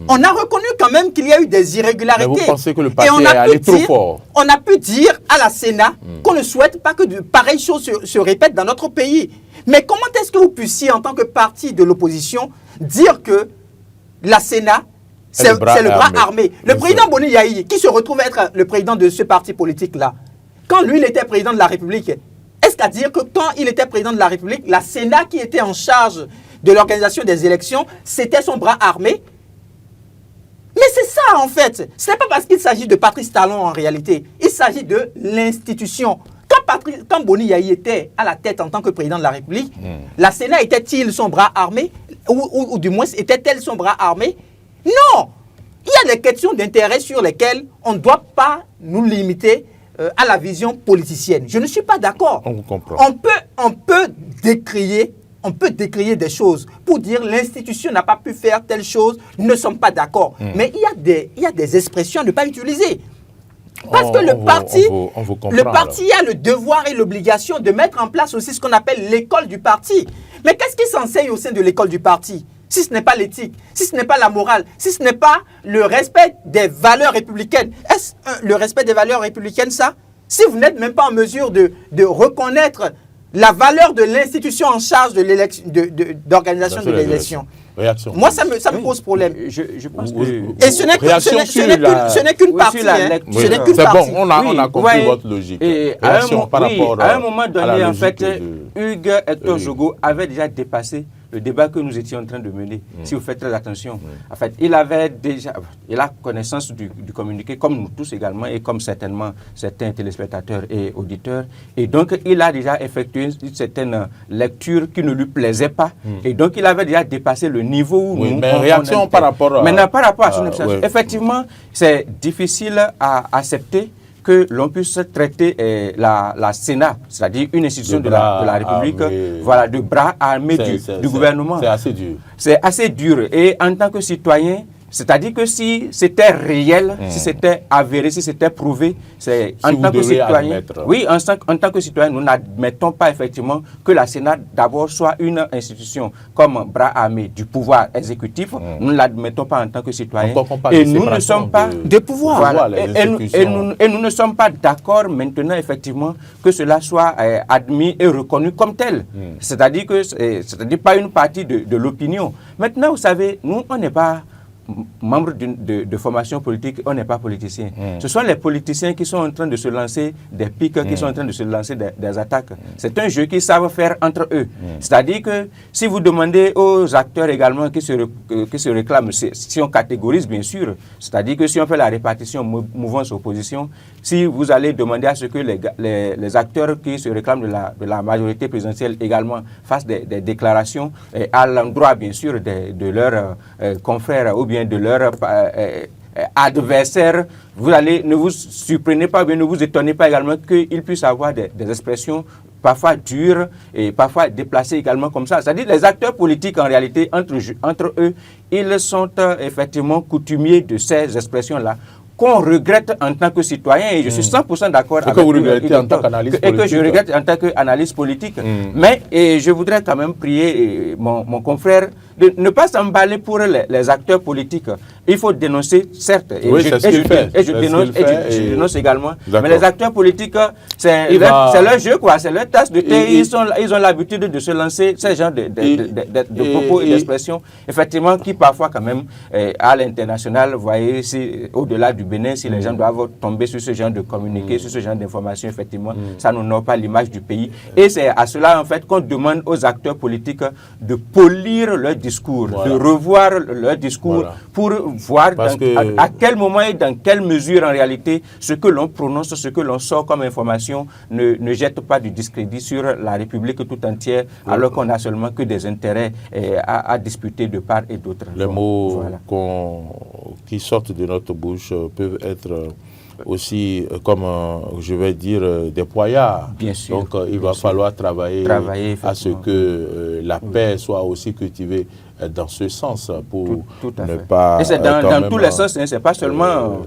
On a reconnu quand même qu'il y a eu des irrégularités. Mais vous pensez que le parti est allé trop fort? On a pu dire à la Sénat qu'on ne souhaite pas que de pareilles choses se répètent dans notre pays. Mais comment est-ce que vous puissiez, en tant que parti de l'opposition, dire que la Sénat, c'est le bras armé? Le président Boni Yahi, qui se retrouve être le président de ce parti politique-là, quand lui, il était président de la République, est-ce qu'à dire que quand il était président de la République, la Sénat qui était en charge de l'organisation des élections, c'était son bras armé? Mais c'est ça, en fait. Ce n'est pas parce qu'il s'agit de Patrice Talon, en réalité. Il s'agit de l'institution. Quand Boni Yahi était à la tête en tant que président de la République, la Sénat était-il son bras armé? Ou du moins, était-elle son bras armé? Non! Il y a des questions d'intérêt sur lesquelles on ne doit pas nous limiter à la vision politicienne. Je ne suis pas d'accord. On vous comprend. On peut décrier des choses pour dire l'institution n'a pas pu faire telle chose, nous ne sommes pas d'accord. Mais il y a des expressions à ne pas utiliser. Parce que le parti a le devoir et l'obligation de mettre en place aussi ce qu'on appelle l'école du parti. Mais qu'est-ce qui s'enseigne au sein de l'école du parti? Si ce n'est pas l'éthique, si ce n'est pas la morale, si ce n'est pas le respect des valeurs républicaines. Est-ce le respect des valeurs républicaines, ça? Si vous n'êtes même pas en mesure de reconnaître la valeur de l'institution en charge de d'organisation de l'élection, Réaction. Moi, ça me pose problème. Je pense que... Et ce n'est qu'une partie. Ce n'est qu'une C'est partie. bon, on a compris votre logique. Et Réaction par rapport à un moment donné, en fait, de... Hugues Hector Jogo avait déjà dépassé le débat que nous étions en train de mener, si vous faites très attention. En fait, il a connaissance du communiqué, comme nous tous également, et comme certainement certains téléspectateurs et auditeurs. Et donc, il a déjà effectué une certaine lecture qui ne lui plaisait pas. Et donc, il avait déjà dépassé le niveau où nous... Mais réaction par rapport à... Maintenant, par rapport à son observation, effectivement, c'est difficile à accepter que l'on puisse traiter la Sénat, c'est-à-dire une institution de la République, voilà, de bras armés du gouvernement. C'est assez dur. C'est assez dur. Et en tant que citoyen, c'est-à-dire que si c'était réel, si c'était avéré, si c'était prouvé, c'est en tant que citoyen. Oui, en tant que citoyen, nous n'admettons pas effectivement que la Sénat d'abord soit une institution comme bras armé du pouvoir exécutif. Nous ne l'admettons pas en tant que citoyen. Et nous ne sommes pas de pouvoir. Voilà. Et nous ne sommes pas d'accord maintenant effectivement que cela soit admis et reconnu comme tel. C'est-à-dire que c'est pas une partie de l'opinion. Maintenant, vous savez, nous on n'est pas membres de formation politique, on n'est pas politicien. Ce sont les politiciens qui sont en train de se lancer des pics, qui sont en train de se lancer des attaques. C'est un jeu qu'ils savent faire entre eux. C'est-à-dire que si vous demandez aux acteurs également qui se réclament, si on catégorise bien sûr, c'est-à-dire que si on fait la répartition mouvance-opposition, si vous allez demander à ce que les acteurs qui se réclament de la majorité présidentielle également fassent des déclarations à l'endroit bien sûr de leurs confrères ou bien de leurs adversaires, ne vous surprenez pas, bien ne vous étonnez pas également qu'ils puissent avoir des expressions parfois dures et parfois déplacées également comme ça. C'est-à-dire les acteurs politiques en réalité, entre eux, ils sont effectivement coutumiers de ces expressions-là qu'on regrette en tant que citoyen, et je suis 100% d'accord avec que vous regrettez en tant qu'analyste politique. Et que je regrette en tant qu'analyste politique. Mais je voudrais quand même prier mon confrère de ne pas s'emballer pour les acteurs politiques. Il faut dénoncer, certes, et je dénonce également, mais les acteurs politiques, c'est leur jeu, quoi, c'est leur tasse de thé, ils ont l'habitude de se lancer ce genre de propos et d'expressions, effectivement, qui parfois quand même, à l'international, vous voyez, au-delà du Bénin, si les gens doivent tomber sur ce genre de communiqué, sur ce genre d'informations, effectivement, ça n'honore pas l'image du pays. Et c'est à cela, en fait, qu'on demande aux acteurs politiques de polir leur discours, de revoir leur discours pour voir à quel moment et dans quelle mesure, en réalité, ce que l'on prononce, ce que l'on sort comme information ne jette pas du discrédit sur la République tout entière, alors qu'on n'a seulement que des intérêts à disputer de part et d'autre. Les mots qui sortent de notre bouche peuvent être aussi, comme je vais dire, des poignards. Bien sûr. Donc il va falloir travailler à ce que la paix soit aussi cultivée dans ce sens pour ne pas... Et c'est dans tous les sens, hein, c'est pas seulement...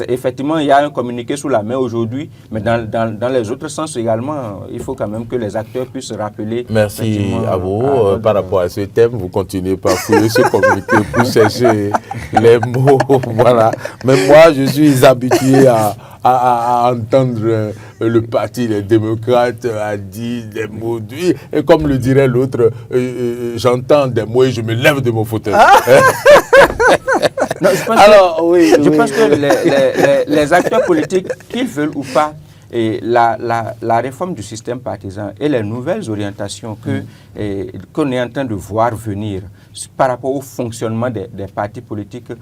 effectivement, il y a un communiqué sous la main aujourd'hui, mais dans les autres sens également, il faut quand même que les acteurs puissent rappeler... Merci à vous. Par rapport à ce thème, vous continuez par fouiller ce communiqué pour chercher les mots. Voilà. Mais moi, je suis habitué à entendre le parti des démocrates a dit des mots, et comme le dirait l'autre, j'entends des mots et je me lève de mon fauteuil. Non, je pense que les acteurs politiques, qu'ils veulent ou pas, et la réforme du système partisan et les nouvelles orientations qu'on est en train de voir venir par rapport au fonctionnement des partis politiques,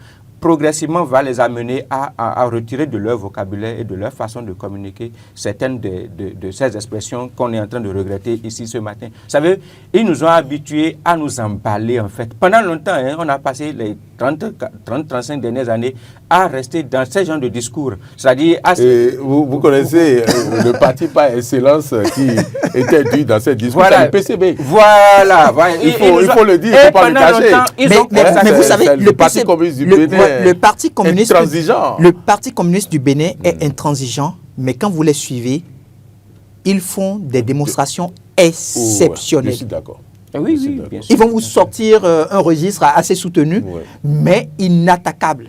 progressivement va les amener à retirer de leur vocabulaire et de leur façon de communiquer certaines de ces expressions qu'on est en train de regretter ici ce matin. Vous savez, ils nous ont habitués à nous emballer en fait. Pendant longtemps, hein, on a passé les 30-35 dernières années à rester dans ce genre de discours. C'est-à-dire... Vous connaissez le parti par excellence qui était dû dans ce discours, c'est le PCB. Voilà. Il faut le dire, il ne faut pas le cacher. Mais vous savez, le Parti communiste du Bénin le Parti communiste intransigeant. Le Parti communiste du Bénin est intransigeant, mais quand vous les suivez, ils font des démonstrations exceptionnelles. Je suis d'accord. Oui, bien sûr. Ils vont vous sortir un registre assez soutenu, mais inattaquable.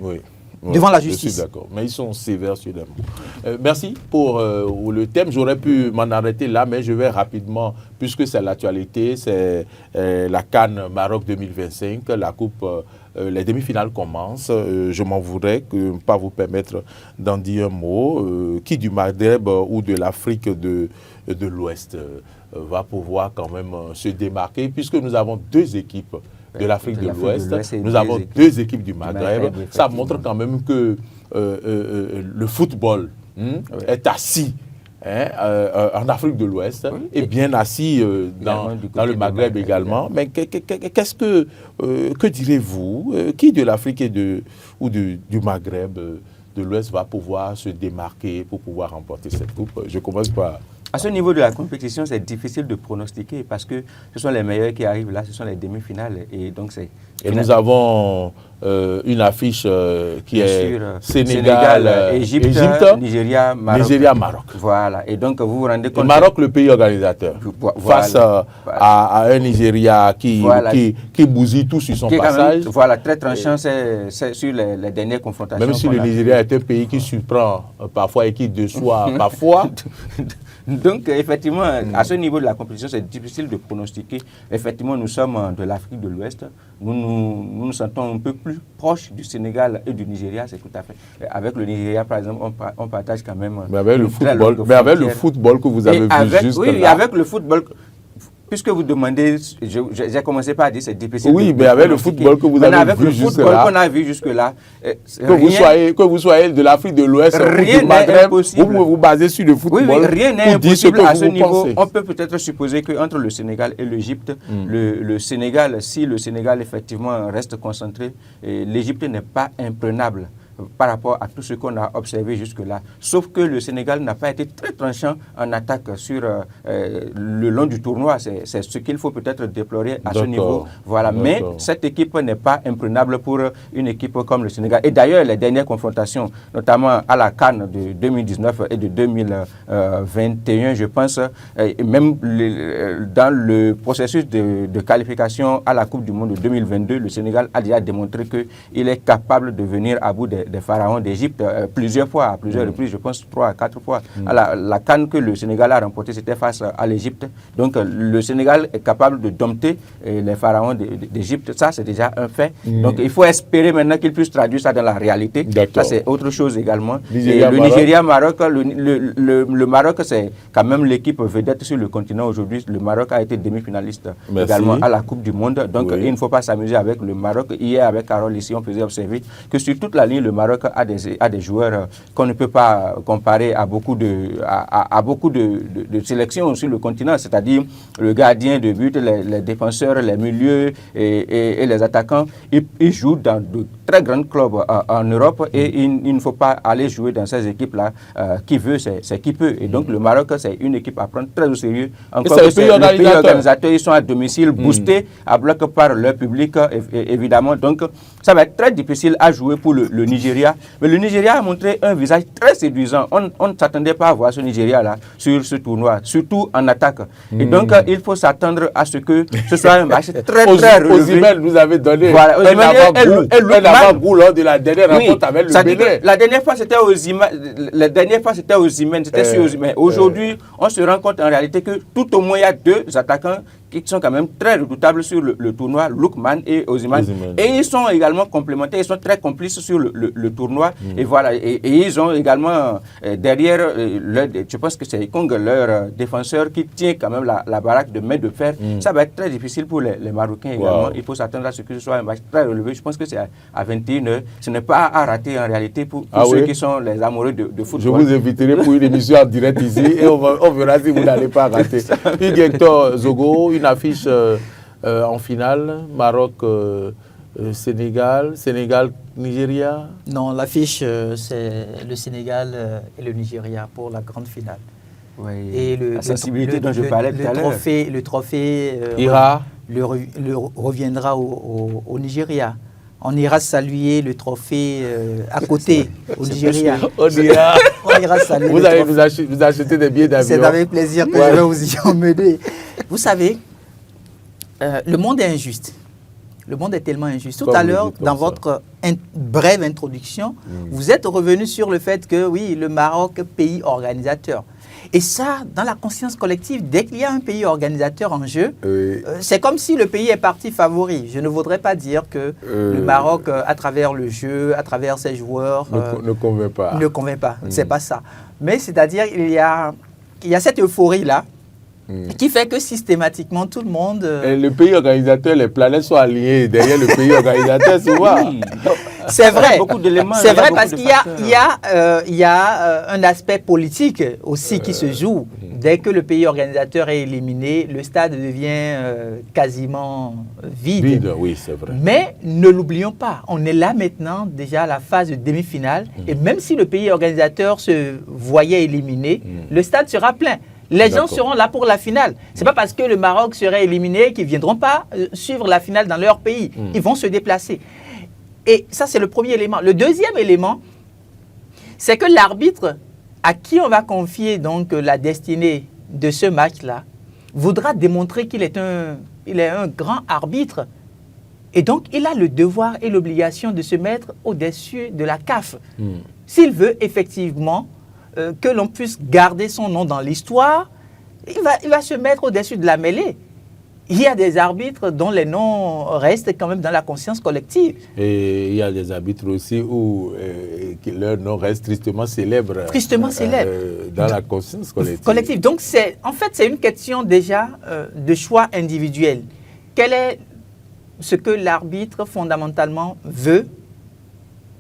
devant la Je justice. suis d'accord, mais ils sont sévères sur les mots. Merci pour le thème. J'aurais pu m'en arrêter là, mais je vais rapidement, puisque c'est l'actualité, c'est la CAN Maroc 2025, la coupe, les demi-finales commencent. Je m'en voudrais que pas vous permettre d'en dire un mot. Qui du Maghreb ou de l'Afrique de l'Ouest va pouvoir quand même se démarquer, puisque nous avons deux équipes de l'Afrique de l'Ouest, nous avons deux équipes du Maghreb. Ça montre quand même que le football est assis en Afrique de l'Ouest et bien assis dans le Maghreb également. Mais qu'est-ce que direz-vous, qui de l'Afrique ou du Maghreb de l'Ouest va pouvoir se démarquer pour pouvoir remporter cette coupe? Je commence par... À ce niveau de la compétition, c'est difficile de pronostiquer parce que ce sont les meilleurs qui arrivent là, ce sont les demi-finales. Et donc et nous avons une affiche qui est Sénégal, Égypte, Nigeria, Maroc. Voilà. Et donc vous vous rendez compte. Le Maroc, le pays organisateur, face à un Nigeria qui bousille tout sur son passage. Même, voilà, très tranchant, c'est sur les dernières confrontations. Même si le Nigeria est un pays qui surprend parfois et qui déçoit parfois. Donc, effectivement, à ce niveau de la compétition, c'est difficile de pronostiquer. Effectivement, nous sommes de l'Afrique de l'Ouest. Nous nous sentons un peu plus proches du Sénégal et du Nigeria, c'est tout à fait. Avec le Nigeria, par exemple, on partage quand même... Mais avec le football que vous avez vu juste là... Oui, avec le football... Puisque vous demandez, j'ai commencé par dire c'est difficile. Oui, mais avec le football que vous avez vu jusque-là. Avec le football qu'on a vu jusque-là. Que vous soyez de l'Afrique de l'Ouest ou du Maghreb, vous pouvez vous baser sur le football. Oui, rien n'est impossible à ce niveau. On peut peut-être supposer qu'entre le Sénégal et l'Égypte, le Sénégal, si le Sénégal effectivement reste concentré, l'Égypte n'est pas imprenable par rapport à tout ce qu'on a observé jusque-là. Sauf que le Sénégal n'a pas été très tranchant en attaque sur le long du tournoi. C'est ce qu'il faut peut-être déplorer à ce niveau. Voilà. Mais cette équipe n'est pas imprenable pour une équipe comme le Sénégal. Et d'ailleurs, les dernières confrontations, notamment à la CAN de 2019 et de 2021, je pense, et même dans le processus de qualification à la Coupe du Monde de 2022, le Sénégal a déjà démontré qu'il est capable de venir à bout des pharaons d'Égypte plusieurs fois, à plusieurs reprises, je pense 3 à 4 fois. À la CAN que le Sénégal a remporté, c'était face à l'Égypte. Donc le Sénégal est capable de dompter les pharaons d'Égypte. Ça, c'est déjà un fait. Donc il faut espérer maintenant qu'il puisse traduire ça dans la réalité. Ça, c'est autre chose également. Le Nigeria-Maroc, le Maroc, c'est quand même l'équipe vedette sur le continent aujourd'hui. Le Maroc a été demi-finaliste également à la Coupe du Monde. Donc il ne faut pas s'amuser avec le Maroc. Hier, avec Carole, ici, on faisait observer que sur toute la ligne, le Maroc a des joueurs qu'on ne peut pas comparer à beaucoup de sélections sur le continent, c'est-à-dire le gardien de but, les défenseurs, les milieux et les attaquants. Ils jouent dans de très grands clubs en Europe et il ne faut pas aller jouer dans ces équipes-là. Qui veut, c'est qui peut. Et donc le Maroc, c'est une équipe à prendre très au sérieux. Encore que c'est le pays organisateur, ils sont à domicile, boostés à bloc par leur public, évidemment. Donc ça va être très difficile à jouer pour le Nigeria. Mais le Nigeria a montré un visage très séduisant. On ne s'attendait pas à voir ce Nigeria-là sur ce tournoi, surtout en attaque. Et donc, il faut s'attendre à ce que ce soit un match très relevé. Osimhen nous avait donné un avant-goût lors de la dernière rencontre avec le Bénin. La dernière fois, c'était Osimhen, c'était sur Osimhen. Aujourd'hui, on se rend compte en réalité que tout au moins, il y a deux attaquants qui sont quand même très redoutables sur le tournoi, Lookman et Osimhen. Et ils sont également complémentaires, ils sont très complices sur le tournoi. Et voilà, et ils ont également derrière, je pense que c'est Kong, leur défenseur, qui tient quand même la baraque de main de fer. Ça va être très difficile pour les Marocains également. Il faut s'attendre à ce que ce soit un match très relevé. Je pense que c'est à 21h. Ce n'est pas à rater en réalité pour ceux qui sont les amoureux de football. Je vous inviterai pour une émission en direct ici et on verra si vous n'allez pas rater. Hector Zogo, une affiche en finale, Maroc-Sénégal, Sénégal-Nigeria. Non, l'affiche, c'est le Sénégal et le Nigeria pour la grande finale. Oui, et la sensibilité dont je parlais tout à l'heure. Le trophée reviendra au Nigeria. On ira saluer le trophée à côté, au Nigeria. On ira saluer vous allez nous acheter des billets d'avion. C'est avec plaisir que je vais vous y emmener. Vous savez, le monde est injuste. le monde est tellement injuste. Tout Comme à vous l'heure, dites comme dans ça. votre brève introduction, vous êtes revenu sur le fait que, oui, le Maroc, pays organisateur. Et ça, dans la conscience collective, dès qu'il y a un pays organisateur en jeu, c'est comme si le pays est parti favori. Je ne voudrais pas dire que le Maroc, à travers le jeu, à travers ses joueurs, ne convainc pas. Ne convainc pas. C'est pas ça. Mais c'est-à-dire il y a cette euphorie-là qui fait que systématiquement tout le monde... Et le pays organisateur, les planètes sont alignées derrière le pays organisateur, souvent. Oui. C'est vrai, Beaucoup d'éléments, c'est il y a vrai beaucoup parce de qu'il facteurs. y a un aspect politique aussi qui se joue. Dès que le pays organisateur est éliminé, le stade devient quasiment vide. Vide, oui, c'est vrai. Mais ne l'oublions pas, on est là maintenant déjà à la phase de demi-finale et même si le pays organisateur se voyait éliminé, le stade sera plein. Les gens seront là pour la finale. Ce n'est pas parce que le Maroc serait éliminé qu'ils ne viendront pas suivre la finale dans leur pays. Ils vont se déplacer. Et ça, c'est le premier élément. Le deuxième élément, c'est que l'arbitre à qui on va confier donc la destinée de ce match-là voudra démontrer qu'il est un grand arbitre. Et donc, il a le devoir et l'obligation de se mettre au-dessus de la CAF. S'il veut effectivement que l'on puisse garder son nom dans l'histoire, il va se mettre au-dessus de la mêlée. Il y a des arbitres dont les noms restent quand même dans la conscience collective. Et il y a des arbitres aussi où leur nom reste tristement célèbre. Tristement célèbre. Dans la conscience collective. Donc, en fait, c'est une question déjà de choix individuel. Quel est ce que l'arbitre fondamentalement veut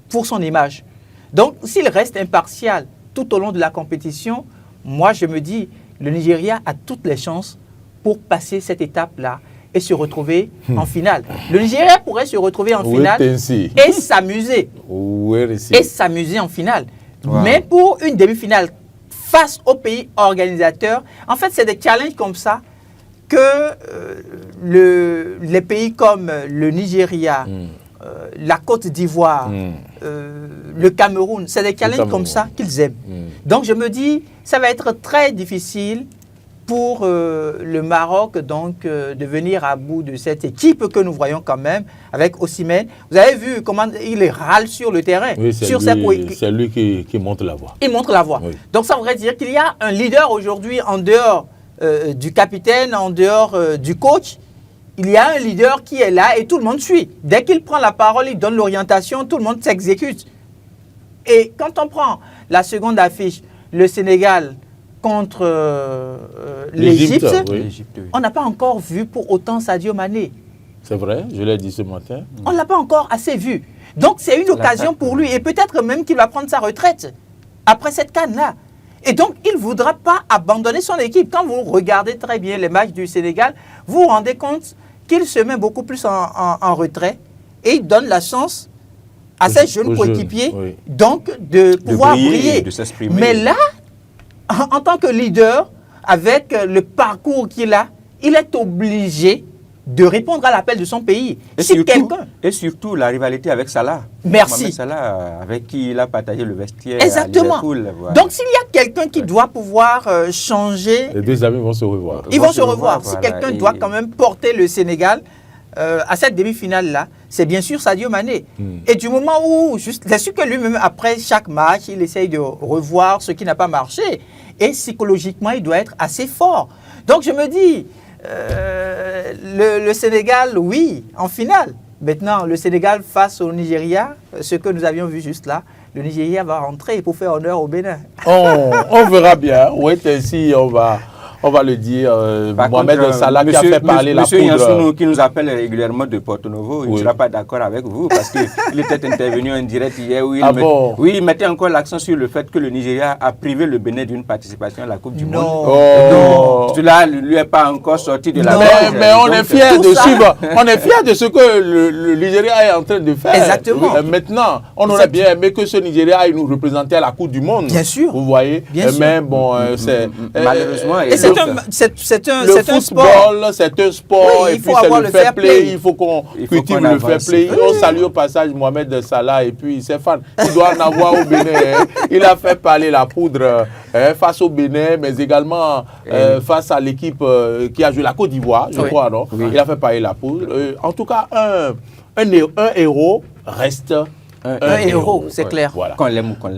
pour son image? Donc, s'il reste impartial tout au long de la compétition, moi, je me dis, le Nigeria a toutes les chances pour passer cette étape-là et se retrouver en finale. Le Nigeria pourrait se retrouver en finale et s'amuser. Et s'amuser en finale. Wow. Mais pour une demi-finale face au pays organisateur, en fait, c'est des challenges comme ça que les pays comme le Nigeria, la Côte d'Ivoire, le Cameroun, c'est des challenges comme ça qu'ils aiment. Donc je me dis, ça va être très difficile pour le Maroc donc, de venir à bout de cette équipe que nous voyons quand même avec Osimhen. Vous avez vu comment il râle sur le terrain. Oui, c'est lui qui montre la voie. Il montre la voie. Oui. Donc ça voudrait dire qu'il y a un leader aujourd'hui en dehors du capitaine, en dehors du coach. Il y a un leader qui est là et tout le monde suit. Dès qu'il prend la parole, il donne l'orientation, tout le monde s'exécute. Et quand on prend la seconde affiche, le Sénégal contre l'Égypte, on n'a pas encore vu pour autant Sadio Mané. C'est vrai, je l'ai dit ce matin. On ne l'a pas encore assez vu. Donc c'est une occasion pour lui et peut-être même qu'il va prendre sa retraite après cette CAN-là. Et donc il ne voudra pas abandonner son équipe. Quand vous regardez très bien les matchs du Sénégal, vous vous rendez compte qu'il se met beaucoup plus en retrait et il donne la chance à ses jeunes coéquipiers donc de pouvoir briller. De s'exprimer. Mais là, en tant que leader, avec le parcours qu'il a, il est obligé de répondre à l'appel de son pays. Et surtout la rivalité avec Salah. Merci. Mohamed Salah, avec qui il a partagé le vestiaire. Exactement. À Liverpool, voilà. Donc s'il y a quelqu'un qui doit pouvoir changer... Les deux amis vont se revoir. Ils vont se revoir. Si quelqu'un doit quand même porter le Sénégal à cette demi-finale-là, c'est bien sûr Sadio Mané. Et du moment où, c'est sûr que lui-même, après chaque match, il essaye de revoir ce qui n'a pas marché. Et psychologiquement, il doit être assez fort. Donc je me dis, le Sénégal, oui, en finale. Maintenant, le Sénégal face au Nigeria, ce que nous avions vu juste là, le Nigeria va rentrer pour faire honneur au Bénin. On verra bien. Oui, ainsi, on va le dire. Mohamed Salah qui a fait parler la poudre. Monsieur Yansounou qui nous appelle régulièrement de Porto Novo, il ne sera pas d'accord avec vous parce qu'il était intervenu en direct hier où il mettait encore l'accent sur le fait que le Nigeria a privé le Bénin d'une participation à la Coupe du Monde. Donc, cela ne lui est pas encore sorti de la tête. Mais on est fiers de suivre. On est fiers de ce que le Nigeria est en train de faire. Exactement. Maintenant, on aurait bien aimé que ce Nigeria aille nous représenter à la Coupe du Monde. Bien sûr. Vous voyez. Bien sûr. Mais bon, c'est... Malheureusement... c'est un football, sport. c'est un sport, Oui, et il puis faut c'est avoir le le fair fair play. play. Il faut qu'on cultive qu'on le fair avance. play. On salue au passage Mohamed Salah et puis ses fans. Il doit en avoir au Bénin. Hein. Il a fait parler la poudre face au Bénin, mais également face à l'équipe qui a joué la Côte d'Ivoire, je crois, non? Il a fait parler la poudre. En tout cas, un héros reste un héros, c'est clair. Voilà. Qu'on l'aime ou qu'on l'aime